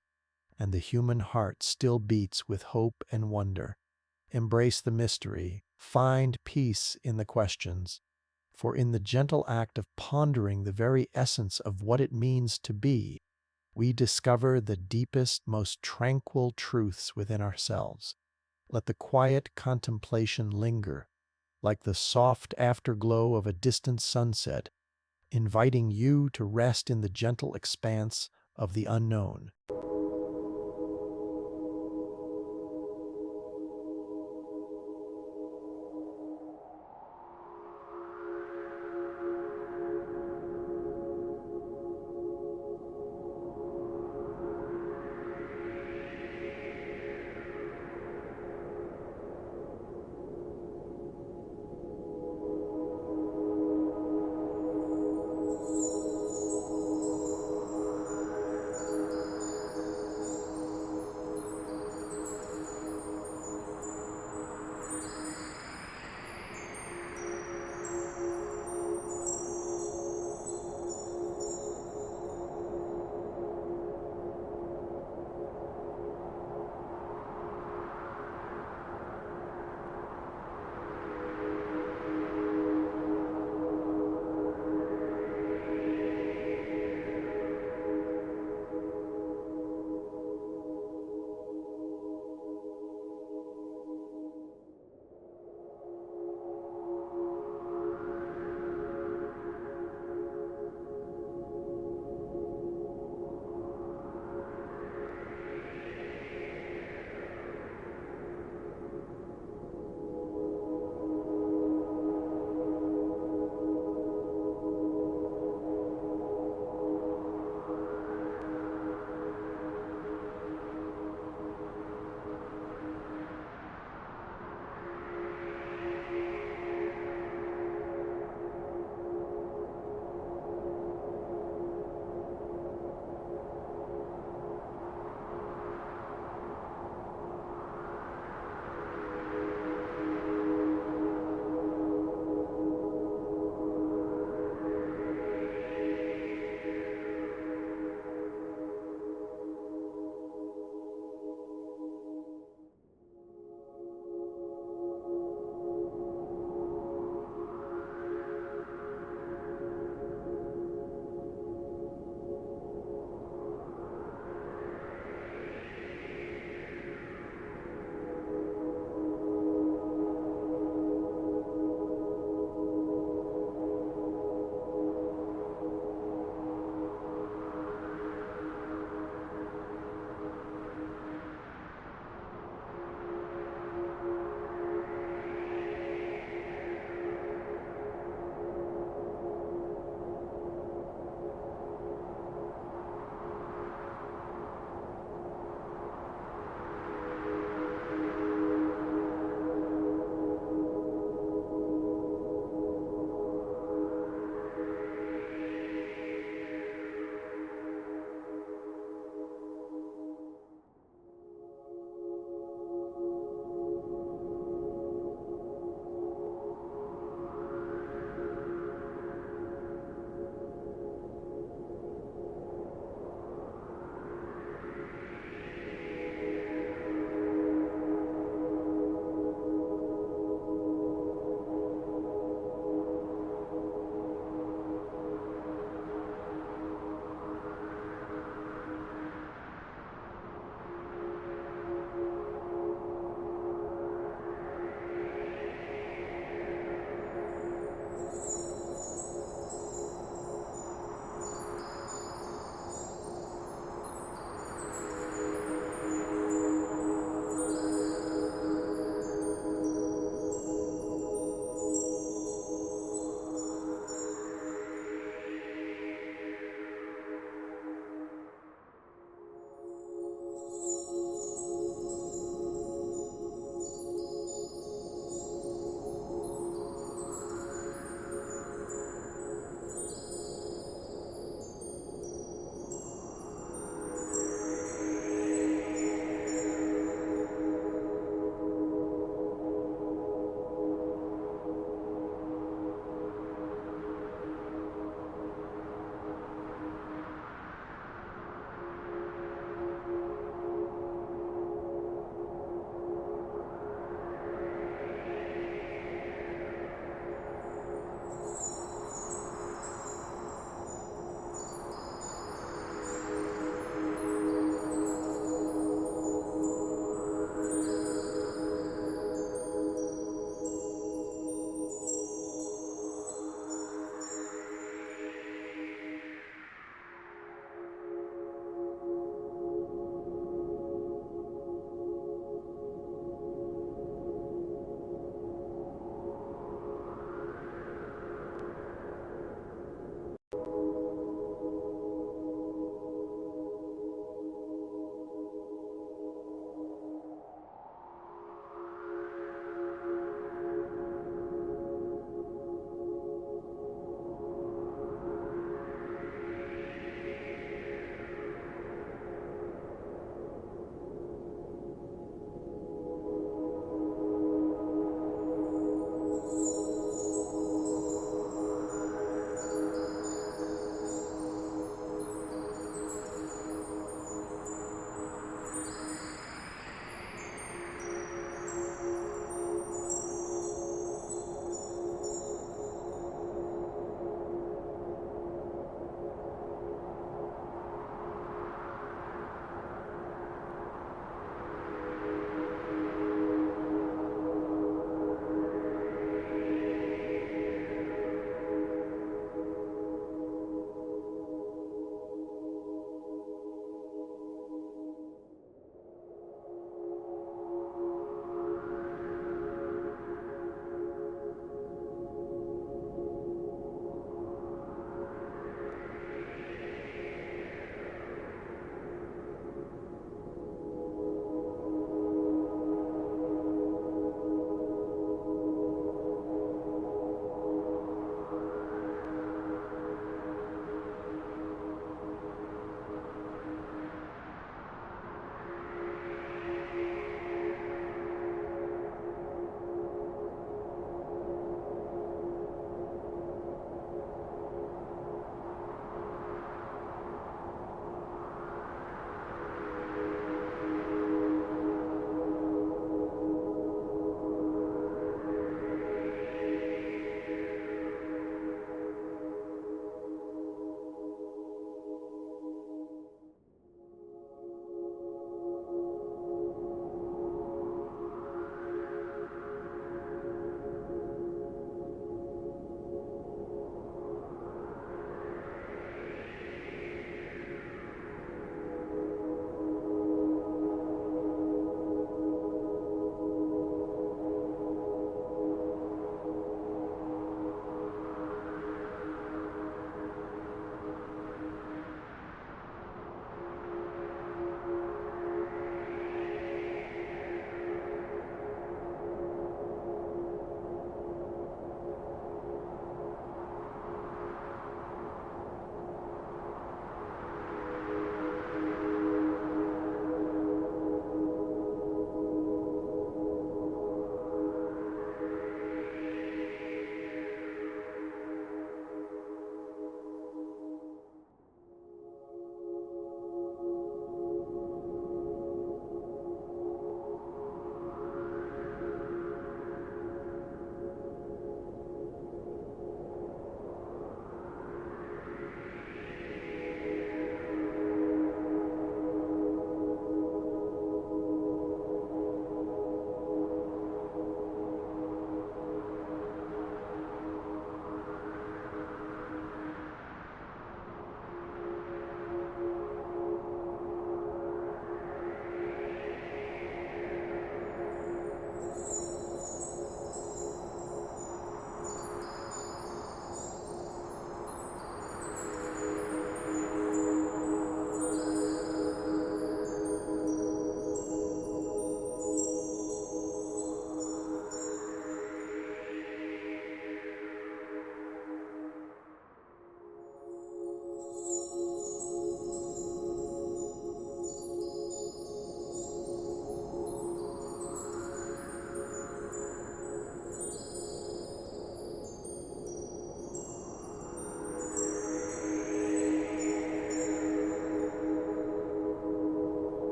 and the human heart still beats with hope and wonder. Embrace the mystery, find peace in the questions, for in the gentle act of pondering the very essence of what it means to be, we discover the deepest, most tranquil truths within ourselves. Let the quiet contemplation linger, like the soft afterglow of a distant sunset, inviting you to rest in the gentle expanse of the unknown.